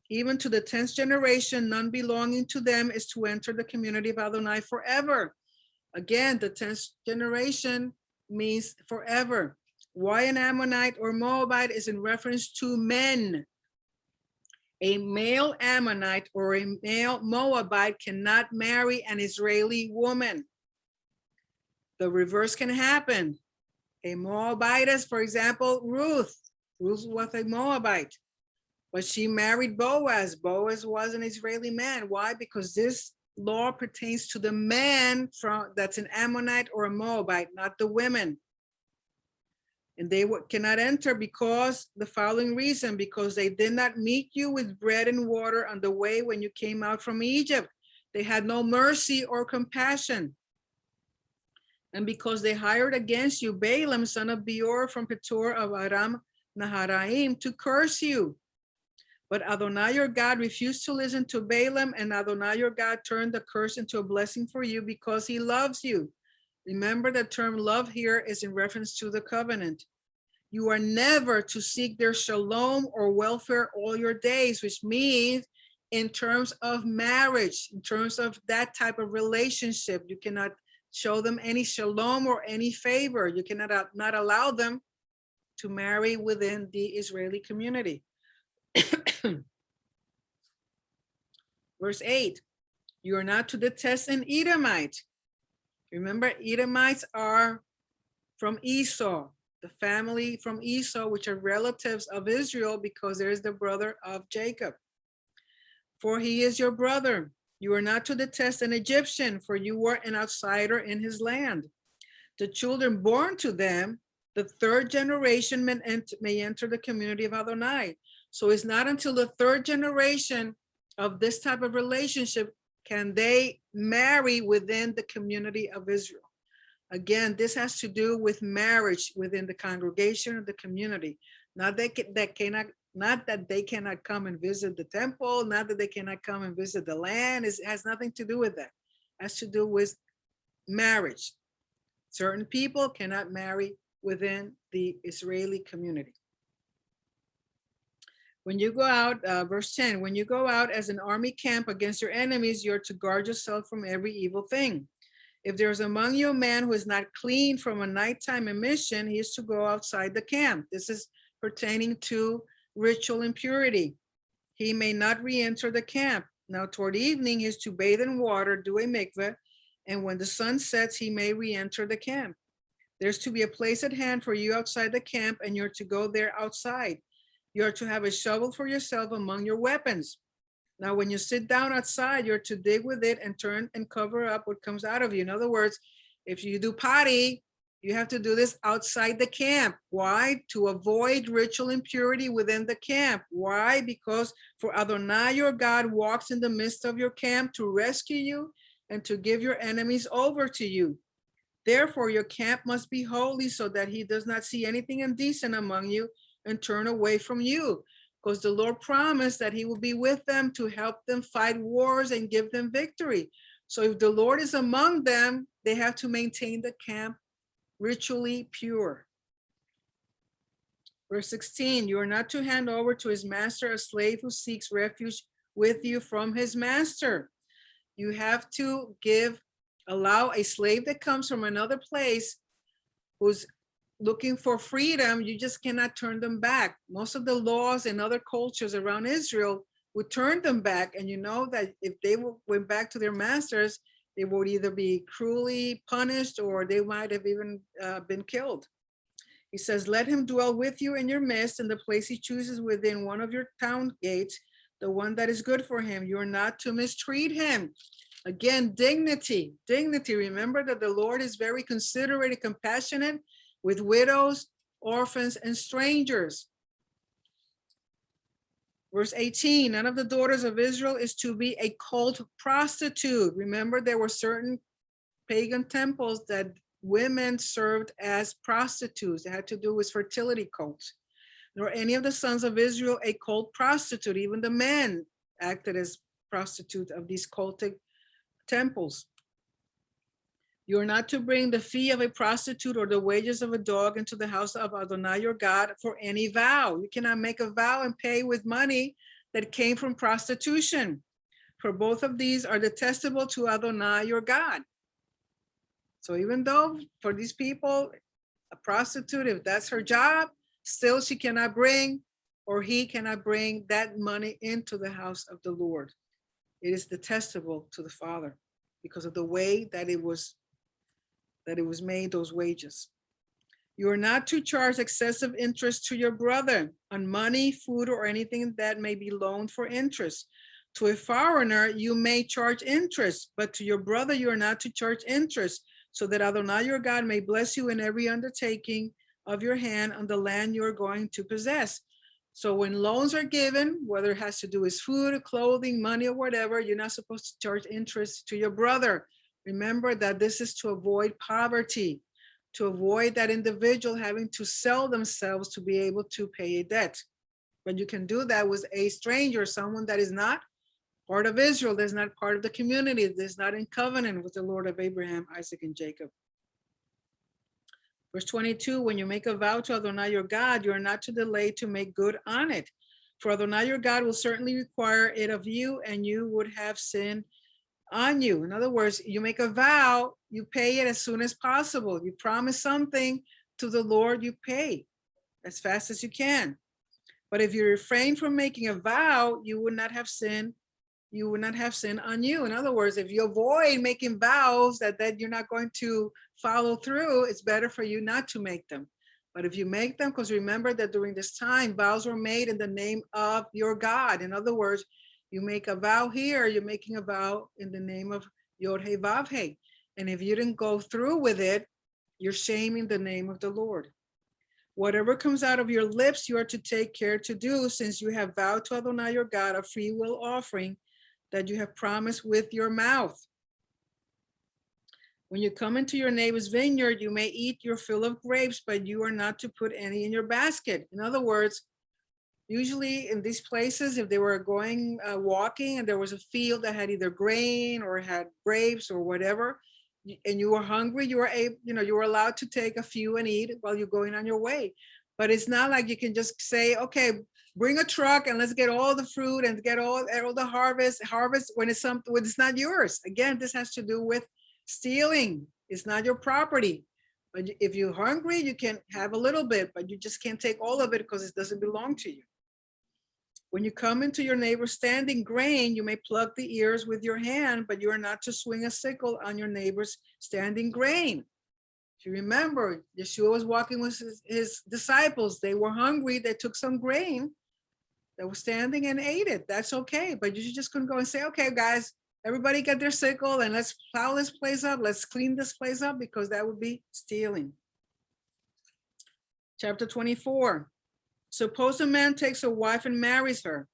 Even to the 10th generation, none belonging to them is to enter the community of Adonai forever. Again, the 10th generation means forever. Why an Ammonite or Moabite is in reference to men. A male Ammonite or a male Moabite cannot marry an Israeli woman. The reverse can happen. A Moabitess, for example, Ruth. Ruth was a Moabite, but she married Boaz. Boaz was an Israeli man. Why? Because this law pertains to the man that's an Ammonite or a Moabite, not the women. And they cannot enter because the following reason, because they did not meet you with bread and water on the way when you came out from Egypt. They had no mercy or compassion. And because they hired against you Balaam, son of Beor from Petor of Aram Naharaim, to curse you. But Adonai your God refused to listen to Balaam, and Adonai your God turned the curse into a blessing for you because he loves you. Remember, the term love here is in reference to the covenant. You are never to seek their shalom or welfare all your days, which means in terms of marriage, in terms of that type of relationship, you cannot show them any shalom or any favor. You cannot not allow them to marry within the Israeli community. Verse 8, you are not to detest an Edomite. Remember, Edomites are from Esau, the family from Esau, which are relatives of Israel because there's the brother of Jacob. For he is your brother. You are not to detest an Egyptian, for you were an outsider in his land. The children born to them, the third generation may enter the community of Adonai. So it's not until the third generation of this type of relationship can they marry within the community of Israel. Again, this has to do with marriage within the congregation of the community. Not that they cannot come and visit the temple, not that they cannot come and visit the land. It has nothing to do with that. It has to do with marriage. Certain people cannot marry within the Israeli community. When you go out, verse 10, when you go out as an army camp against your enemies, you're to guard yourself from every evil thing. If there's among you a man who is not clean from a nighttime emission, he is to go outside the camp. This is pertaining to ritual impurity. He may not re-enter the camp. Now toward evening, he is to bathe in water, do a mikveh, and when the sun sets, he may re-enter the camp. There's to be a place at hand for you outside the camp, and you're to go there outside. You're to have a shovel for yourself among your weapons. Now, when you sit down outside, you're to dig with it and turn and cover up what comes out of you. In other words, if you do potty, you have to do this outside the camp. Why? To avoid ritual impurity within the camp. Why? Because for Adonai your God walks in the midst of your camp to rescue you and to give your enemies over to you. Therefore, your camp must be holy so that he does not see anything indecent among you and turn away from you. Because the Lord promised that he will be with them to help them fight wars and give them victory. So if the Lord is among them, they have to maintain the camp ritually pure. Verse 16, you are not to hand over to his master a slave who seeks refuge with you from his master. You have to allow a slave that comes from another place who's looking for freedom, you just cannot turn them back. Most of the laws in other cultures around Israel would turn them back. And you know that if they went back to their masters, they would either be cruelly punished or they might have even been killed. He says, let him dwell with you in your midst in the place he chooses within one of your town gates, the one that is good for him. You're not to mistreat him. Again, dignity. Remember that the Lord is very considerate and compassionate with widows, orphans, and strangers. Verse 18, none of the daughters of Israel is to be a cult prostitute. Remember, there were certain pagan temples that women served as prostitutes. It had to do with fertility cults. Nor any of the sons of Israel a cult prostitute. Even the men acted as prostitutes of these cultic temples. You are not to bring the fee of a prostitute or the wages of a dog into the house of Adonai your God for any vow. You cannot make a vow and pay with money that came from prostitution. For both of these are detestable to Adonai your God. So even though for these people, A prostitute, if that's her job, still she cannot bring, or he cannot bring that money into the house of the Lord. It is detestable to the Father because of the way that it was made, those wages. You are not to charge excessive interest to your brother on money, food, or anything that may be loaned for interest. To a foreigner, you may charge interest, but to your brother, you are not to charge interest, so that Adonai your God may bless you in every undertaking of your hand on the land you are going to possess. So when loans are given, whether it has to do with food, clothing, money, or whatever, you're not supposed to charge interest to your brother. Remember that this is to avoid poverty, to avoid that individual having to sell themselves to be able to pay a debt. But you can do that with a stranger, someone that is not part of Israel, that's not part of the community, that's not in covenant with the Lord of Abraham, Isaac, and Jacob. Verse 22, when you make a vow to Adonai your God, you are not to delay to make good on it. For Adonai your God will certainly require it of you, and you would have sin on you. In other words, you make a vow, you pay it as soon as possible. You promise something to the Lord, you pay as fast as you can. But if you refrain from making a vow, you would not have sin. You would not have sin on you. In other words, if you avoid making vows that you're not going to follow through, it's better for you not to make them. But if you make them, because remember that during this time, vows were made in the name of your God. In other words, you make a vow here, you're making a vow in the name of Yod He Vav He. And if you didn't go through with it, you're shaming the name of the Lord. Whatever comes out of your lips, you are to take care to do, since you have vowed to Adonai your God a free will offering that you have promised with your mouth. When you come into your neighbor's vineyard, you may eat your fill of grapes, but you are not to put any in your basket. In other words, usually in these places, if they were going walking and there was a field that had either grain or had grapes or whatever, and you were hungry, you were allowed to take a few and eat while you're going on your way. But it's not like you can just say, okay, bring a truck and let's get all the fruit and get all the harvest when it's something when it's not yours. Again, this has to do with stealing. It's not your property. But if you're hungry, you can have a little bit, but you just can't take all of it because it doesn't belong to you. When you come into your neighbor's standing grain, you may pluck the ears with your hand, but you are not to swing a sickle on your neighbor's standing grain. If you remember, Yeshua was walking with his disciples. They were hungry. They took some grain that was standing and ate it. That's okay. But you just couldn't go and say, okay, guys, everybody get their sickle and let's plow this place up. Let's clean this place up, because that would be stealing. Chapter 24. Suppose a man takes a wife and marries her.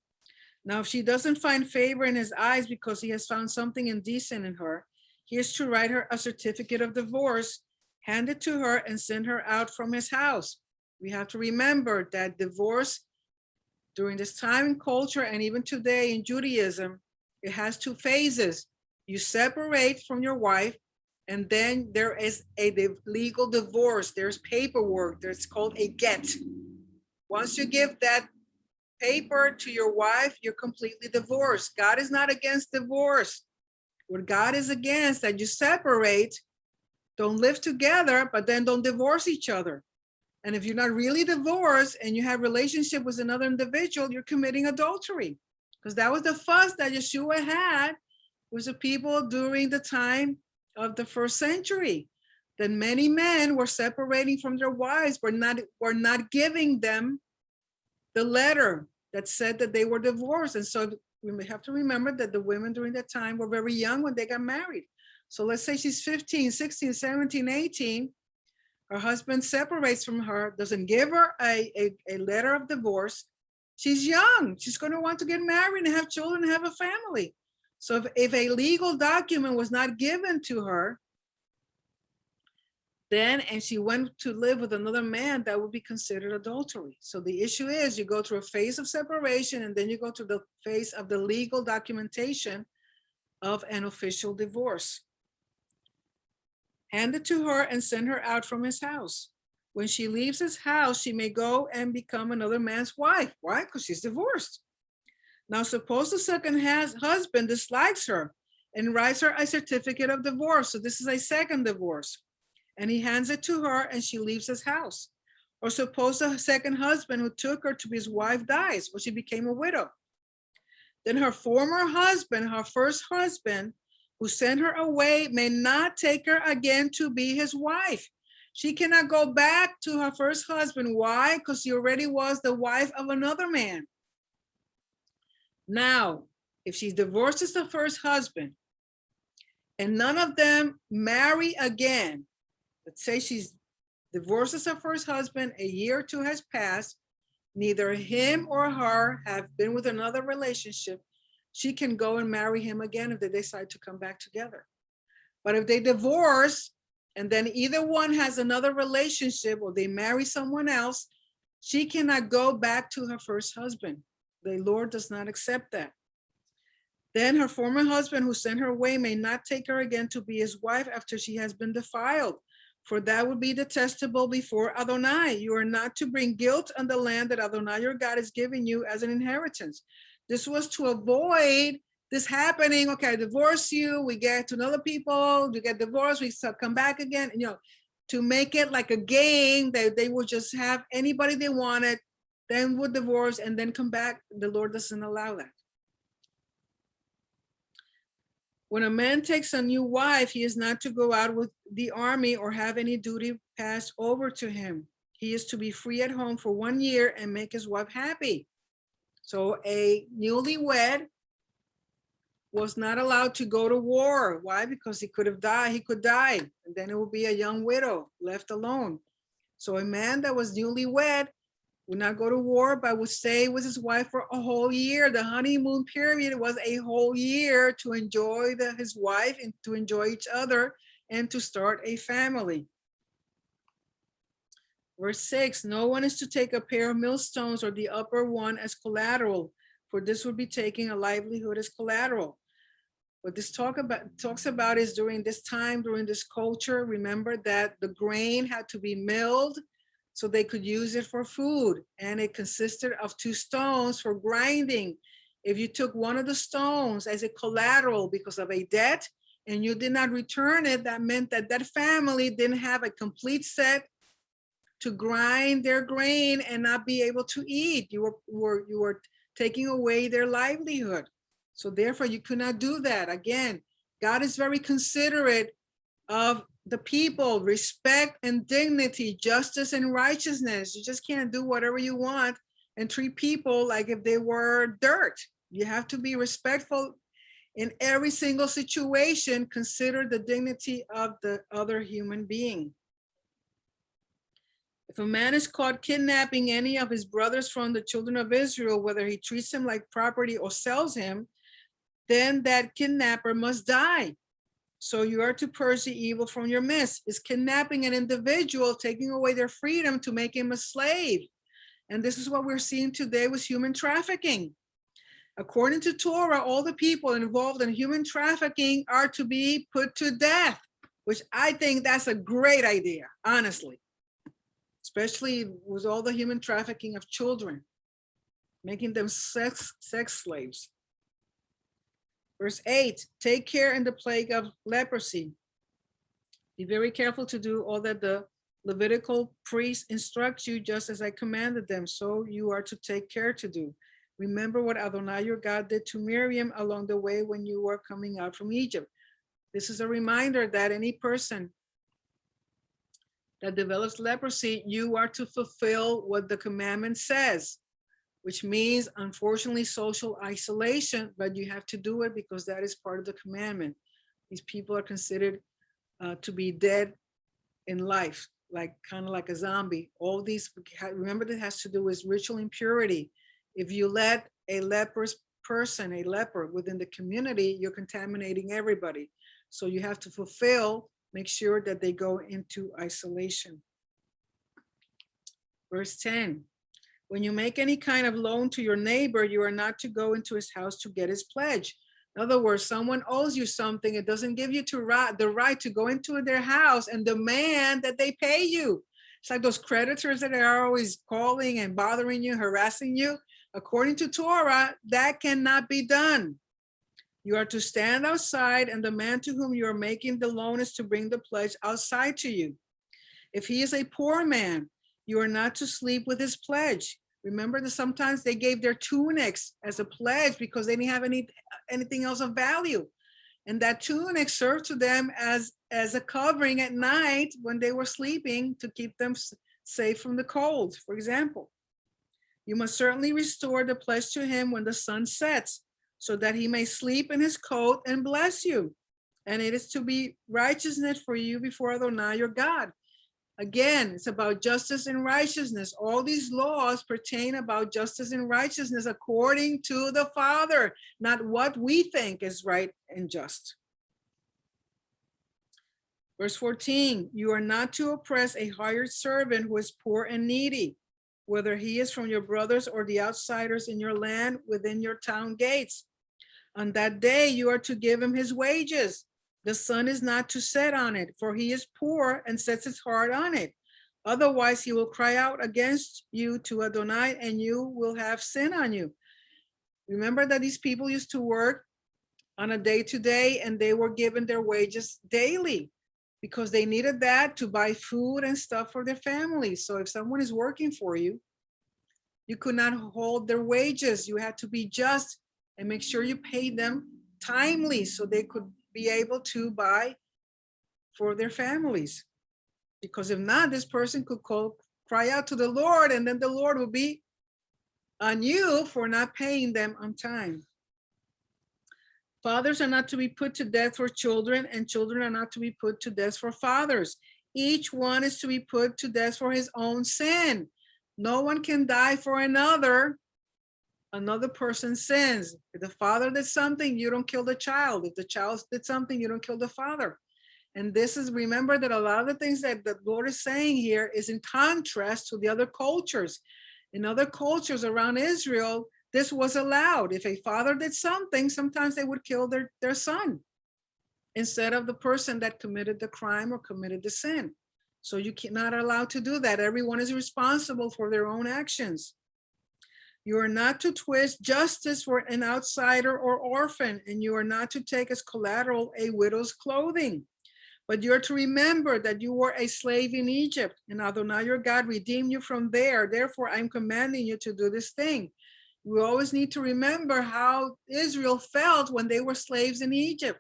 Now, if she doesn't find favor in his eyes because he has found something indecent in her, he is to write her a certificate of divorce, hand it to her, and send her out from his house. We have to remember that divorce during this time in culture, and even today in Judaism, it has two phases. You separate from your wife, and then there is a legal divorce. There's paperwork. There's called a get. Once you give that paper to your wife, you're completely divorced. God is not against divorce. What God is against, that you separate, don't live together, but then don't divorce each other. And if you're not really divorced and you have a relationship with another individual, you're committing adultery. Because that was the fuss that Yeshua had with the people during the time of the first century. That many men were separating from their wives, were not giving them the letter that said that they were divorced. And so we have to remember that the women during that time were very young when they got married. So let's say she's 15, 16, 17, 18. Her husband separates from her, doesn't give her a letter of divorce. She's young. She's going to want to get married and have children and have a family. So if a legal document was not given to her, then, and she went to live with another man, that would be considered adultery. So the issue is, you go through a phase of separation, and then you go to the phase of the legal documentation of an official divorce. Hand it to her and send her out from his house. When she leaves his house, she may go and become another man's wife. Why? Because she's divorced. Now, suppose the second husband dislikes her and writes her a certificate of divorce. So this is a second divorce. and he hands it to her and she leaves his house. Or suppose the second husband who took her to be his wife dies, or she became a widow. Then her former husband, her first husband, who sent her away, may not take her again to be his wife. She cannot go back to her first husband. Why? Because she already was the wife of another man. Now, if she divorces the first husband and none of them marry again, let's say she's divorces her first husband, a year or two has passed, neither him or her have been with another relationship, she can go and marry him again if they decide to come back together. But if they divorce and then either one has another relationship or they marry someone else, she cannot go back to her first husband. The Lord does not accept that. Then her former husband who sent her away may not take her again to be his wife after she has been defiled, for that would be detestable before Adonai. You are not to bring guilt on the land that Adonai your God is giving you as an inheritance. This was to avoid this happening. Okay, I divorce you, we get to another people, you get divorced, we come back again, to make it like a game that they would just have anybody they wanted, then would divorce and then come back. The Lord doesn't allow that. When a man takes a new wife, he is not to go out with the army or have any duty passed over to him. He is to be free at home for 1 year and make his wife happy. So a newlywed was not allowed to go to war. Why? Because he could have died. He could die, and then it would be a young widow left alone. So a man that was newlywed would not go to war, but would stay with his wife for a whole year. The honeymoon period was a whole year to enjoy his wife and to enjoy each other and to start a family. Verse 6, no one is to take a pair of millstones or the upper one as collateral, for this would be taking a livelihood as collateral. What this talks about is during this time, during this culture, remember that the grain had to be milled so they could use it for food. And it consisted of 2 stones for grinding. If you took one of the stones as a collateral because of a debt and you did not return it, that meant that that family didn't have a complete set to grind their grain and not be able to eat. You were taking away their livelihood. So therefore you could not do that. Again, God is very considerate of the people, respect and dignity, justice and righteousness. You just can't do whatever you want and treat people like if they were dirt. You have to be respectful in every single situation. Consider the dignity of the other human being. If a man is caught kidnapping any of his brothers from the children of Israel, whether he treats him like property or sells him, then that kidnapper must die. So you are to purge the evil from your midst. Is kidnapping an individual, taking away their freedom to make him a slave. And this is what we're seeing today with human trafficking. According to Torah, all the people involved in human trafficking are to be put to death, which I think that's a great idea, honestly. Especially with all the human trafficking of children, making them sex slaves. Verse 8, take care in the plague of leprosy. Be very careful to do all that the Levitical priests instruct you, just as I commanded them, so you are to take care to do. Remember what Adonai your God did to Miriam along the way when you were coming out from Egypt. This is a reminder that any person that develops leprosy, you are to fulfill what the commandment says, which means, unfortunately, social isolation, but you have to do it because that is part of the commandment. These people are considered to be dead in life, like kind of like a zombie. All these, remember, that has to do with ritual impurity. If you let a leprous person, a leper within the community, you're contaminating everybody. So you have to fulfill, make sure that they go into isolation. Verse 10. When you make any kind of loan to your neighbor, you are not to go into his house to get his pledge. In other words, someone owes you something. It doesn't give you the right to go into their house and demand that they pay you. It's like those creditors that are always calling and bothering you, harassing you. According to Torah, that cannot be done. You are to stand outside, and the man to whom you are making the loan is to bring the pledge outside to you. If he is a poor man, you are not to sleep with his pledge. Remember that sometimes they gave their tunics as a pledge because they didn't have anything else of value. And that tunic served to them as a covering at night when they were sleeping to keep them safe from the cold, for example. You must certainly restore the pledge to him when the sun sets, so that he may sleep in his coat and bless you. And it is to be righteousness for you before Adonai your God. Again, it's about justice and righteousness. All these laws pertain about justice and righteousness according to the Father, not what we think is right and just. Verse 14, you are not to oppress a hired servant who is poor and needy, whether he is from your brothers or the outsiders in your land within your town gates. On that day, you are to give him his wages. The sun is not to set on it, for he is poor and sets his heart on it. Otherwise, he will cry out against you to Adonai, and you will have sin on you. Remember that these people used to work on a day-to-day, and they were given their wages daily because they needed that to buy food and stuff for their families. So if someone is working for you, you could not hold their wages. You had to be just and make sure you paid them timely so they could be able to buy for their families. Because if not, this person could cry out to the Lord, and then the Lord will be on you for not paying them on time. Fathers are not to be put to death for children, and children are not to be put to death for fathers. Each one is to be put to death for his own sin. No one can die for another person's sins. If the father did something, you don't kill the child. If the child did something, you don't kill the father. And this is, remember that a lot of the things that the Lord is saying here is in contrast to the other cultures. In other cultures around Israel, this was allowed. If a father did something, sometimes they would kill their son instead of the person that committed the crime or committed the sin. So you cannot allowed to do that. Everyone is responsible for their own actions. You are not to twist justice for an outsider or orphan, and you are not to take as collateral a widow's clothing. But you're to remember that you were a slave in Egypt, and Adonai your God redeemed you from there. Therefore, I'm commanding you to do this thing. We always need to remember how Israel felt when they were slaves in Egypt.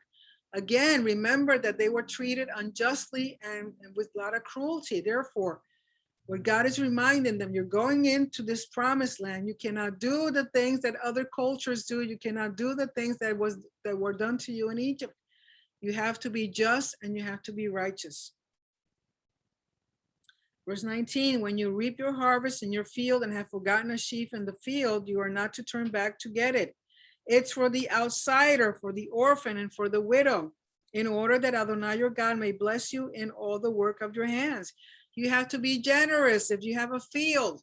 Again, remember that they were treated unjustly and with a lot of cruelty. Therefore, what God is reminding them, you're going into this promised land. You cannot do the things that other cultures do. You cannot do the things that were done to you in Egypt. You have to be just and you have to be righteous. Verse 19, when you reap your harvest in your field and have forgotten a sheaf in the field, you are not to turn back to get it. It's for the outsider, for the orphan, and for the widow, in order that Adonai your God may bless you in all the work of your hands. You have to be generous. If you have a field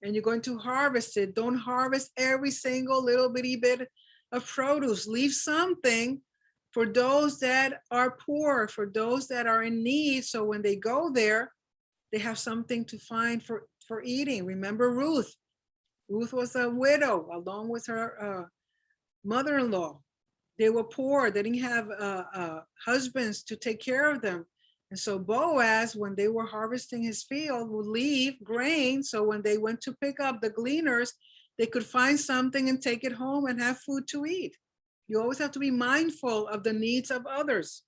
and you're going to harvest it, don't harvest every single little bitty bit of produce. Leave something for those that are poor, for those that are in need. So when they go there, they have something to find for eating. Remember Ruth. Ruth was a widow along with her mother-in-law. They were poor. They didn't have husbands to take care of them. And so Boaz, when they were harvesting his field, would leave grain. So when they went to pick up the gleaners, they could find something and take it home and have food to eat. You always have to be mindful of the needs of others.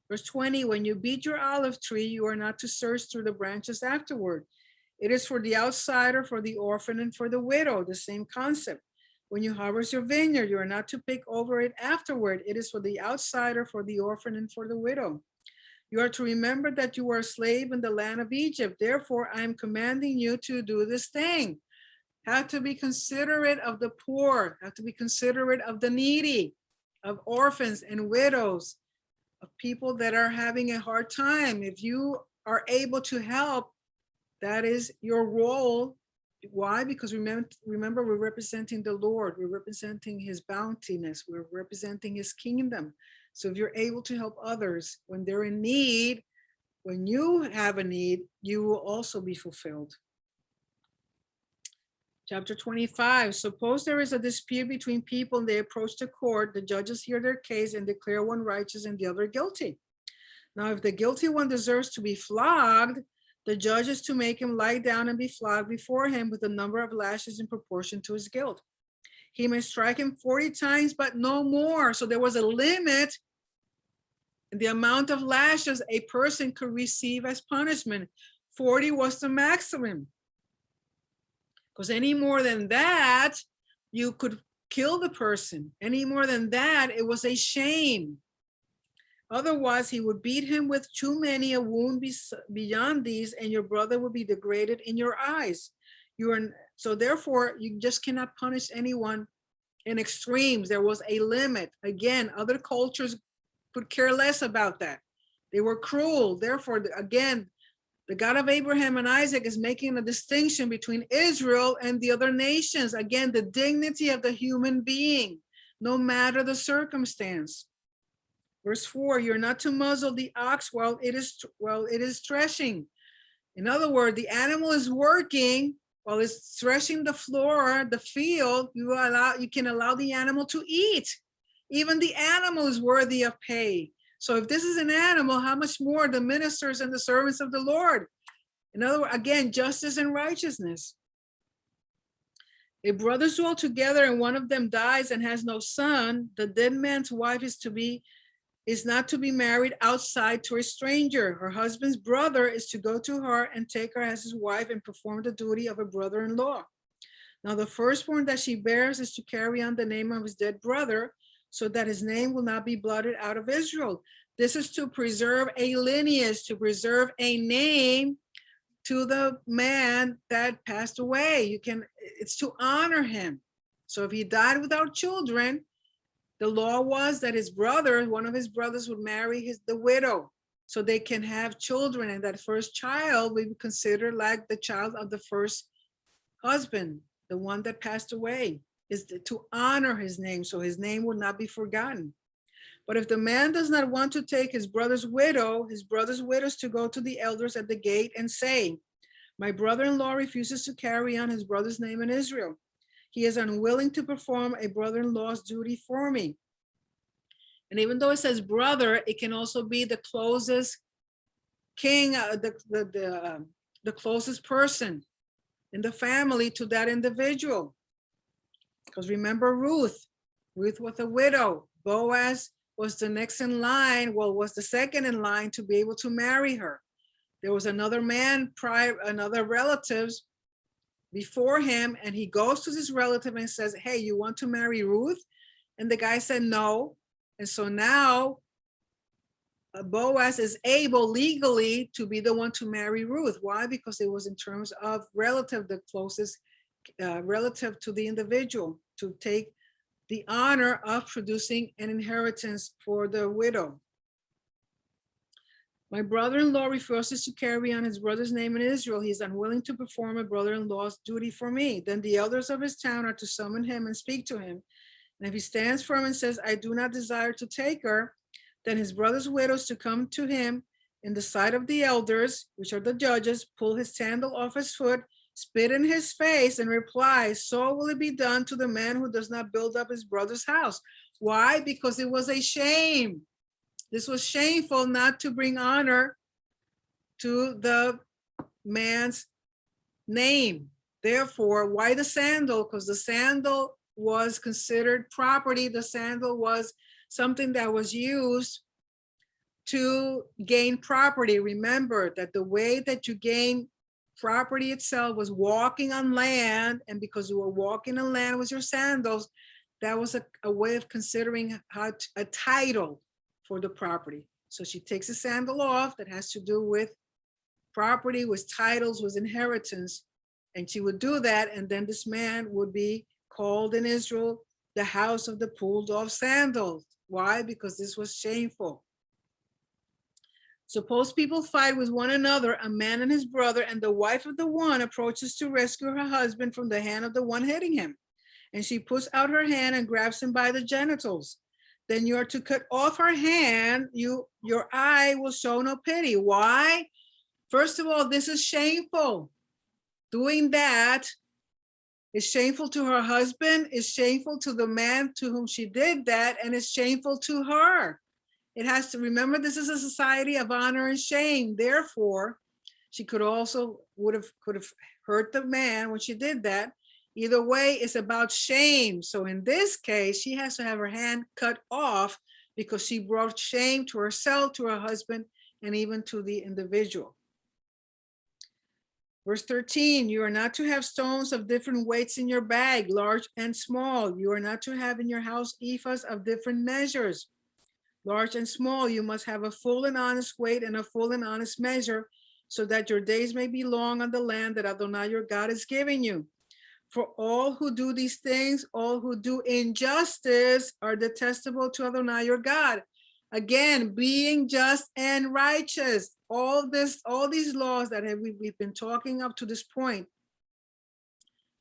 Verse 20, when you beat your olive tree, you are not to search through the branches afterward. It is for the outsider, for the orphan, and for the widow, the same concept. When you harvest your vineyard, you are not to pick over it afterward. It is for the outsider, for the orphan, and for the widow. You are to remember that you were a slave in the land of Egypt. Therefore, I am commanding you to do this thing. Have to be considerate of the poor, have to be considerate of the needy, of orphans and widows, of people that are having a hard time. If you are able to help, that is your role. Why? Because remember, we're representing the Lord. We're representing his bountiness. We're representing his kingdom. So if you're able to help others when they're in need, when you have a need, you will also be fulfilled. Chapter 25, suppose there is a dispute between people and they approach the court. The judges hear their case and declare one righteous and the other guilty. Now, if the guilty one deserves to be flogged, the judge is to make him lie down and be flogged before him with a number of lashes in proportion to his guilt. He may strike him 40 times, but no more. So there was a limit in the amount of lashes a person could receive as punishment. 40 was the maximum. Because any more than that, you could kill the person. Any more than that, it was a shame. Otherwise, he would beat him with too many a wound beyond these, and your brother would be degraded in your eyes. So therefore, you just cannot punish anyone in extremes. There was a limit. Again, other cultures could care less about that. They were cruel. Therefore, again, the God of Abraham and Isaac is making a distinction between Israel and the other nations. Again, the dignity of the human being, no matter the circumstance. Verse 4, you're not to muzzle the ox while it is threshing. In other words, the animal is working while it's threshing the floor, the field. You can allow the animal to eat. Even the animal is worthy of pay. So if this is an animal, how much more the ministers and the servants of the Lord? In other words, again, justice and righteousness. If brothers dwell together and one of them dies and has no son, the dead man's wife is not to be married outside to a stranger. Her husband's brother is to go to her and take her as his wife and perform the duty of a brother-in-law. Now the firstborn that she bears is to carry on the name of his dead brother, so that his name will not be blotted out of Israel. This is to preserve a lineage, to preserve a name to the man that passed away. It's to honor him. So if he died without children, the law was that his brother, one of his brothers, would marry the widow so they can have children, and that first child we would consider like the child of the first husband, the one that passed away, is to honor his name, so his name will not be forgotten. But if the man does not want to take his brother's widow is to go to the elders at the gate and say, my brother-in-law refuses to carry on his brother's name in Israel. He is unwilling to perform a brother-in-law's duty for me. And even though it says brother, it can also be the closest king, the closest person in the family to that individual. Because remember Ruth was a widow. Boaz was the next in line, was the second in line to be able to marry her. There was another man, another relatives before him, and he goes to this relative and says, hey, you want to marry Ruth? And the guy said no. And so now Boaz is able legally to be the one to marry Ruth. Why? Because it was in terms of relative, the closest relative to the individual, to take the honor of producing an inheritance for the widow. My brother-in-law refuses to carry on his brother's name in Israel. He is unwilling to perform a brother-in-law's duty for me. Then the elders of his town are to summon him and speak to him. And if he stands firm and says, I do not desire to take her, then his brother's widows to come to him in the sight of the elders, which are the judges, pull his sandal off his foot, spit in his face, and reply, so will it be done to the man who does not build up his brother's house. Why? Because it was a shame. This was shameful not to bring honor to the man's name. Therefore, why the sandal? Because the sandal was considered property. The sandal was something that was used to gain property. Remember that the way that you gain property itself was walking on land, and because you were walking on land with your sandals, that was a way of considering a title for the property. So she takes a sandal off that has to do with property, with titles, with inheritance, and she would do that, and then this man would be called in Israel the house of the pulled off sandals. Why? Because this was shameful. Suppose people fight with one another, a man and his brother, and the wife of the one approaches to rescue her husband from the hand of the one hitting him. And she puts out her hand and grabs him by the genitals. Then you are to cut off her hand. Your eye will show no pity. Why? First of all, this is shameful. Doing that is shameful to her husband, is shameful to the man to whom she did that, and it's shameful to her. It has to remember this is a society of honor and shame. Therefore, she could have hurt the man when she did that. Either way, it's about shame. So in this case, she has to have her hand cut off because she brought shame to herself, to her husband, and even to the individual. Verse 13, you are not to have stones of different weights in your bag, large and small. You are not to have in your house ephahs of different measures, large and small. You must have a full and honest weight and a full and honest measure, so that your days may be long on the land that Adonai your God is giving you. For all who do these things, all who do injustice are detestable to Adonai your God. Again, being just and righteous. All these laws that we've been talking up to this point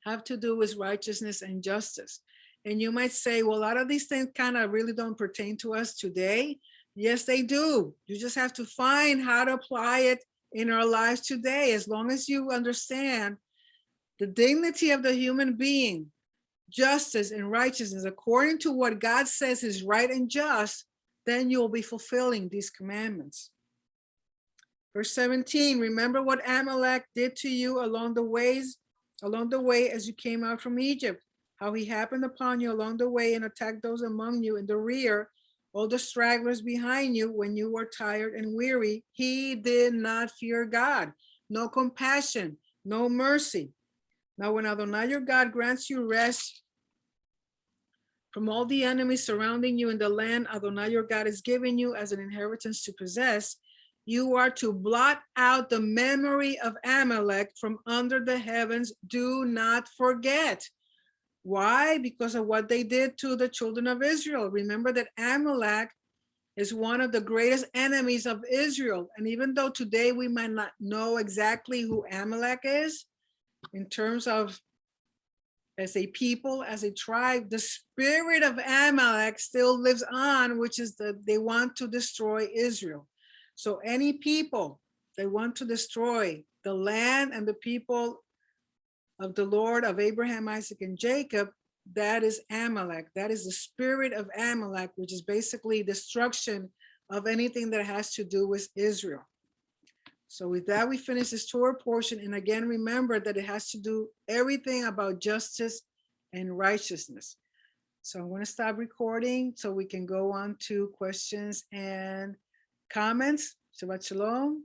have to do with righteousness and justice. And you might say, well, a lot of these things kind of really don't pertain to us today. Yes, they do. You just have to find how to apply it in our lives today. As long as you understand the dignity of the human being, justice and righteousness, according to what God says is right and just, then you'll be fulfilling these commandments. Verse 17, remember what Amalek did to you along the way as you came out from Egypt, how he happened upon you along the way and attacked those among you in the rear, all the stragglers behind you when you were tired and weary. He did not fear God, no compassion, no mercy. Now when Adonai your God grants you rest from all the enemies surrounding you in the land Adonai your God is giving you as an inheritance to possess, you are to blot out the memory of Amalek from under the heavens. Do not forget. Why? Because of what they did to the children of Israel. Remember that Amalek is one of the greatest enemies of Israel. And even though today we might not know exactly who Amalek is, in terms of as a people, as a tribe, the spirit of Amalek still lives on, which is that they want to destroy Israel. So any people that want to destroy the land and the people of the Lord of Abraham, Isaac, and Jacob, that is Amalek. That is the spirit of Amalek, which is basically destruction of anything that has to do with Israel. So with that, we finish this Torah portion. And again, remember that it has to do everything about justice and righteousness. So I'm going to stop recording so we can go on to questions and comments. Shabbat Shalom.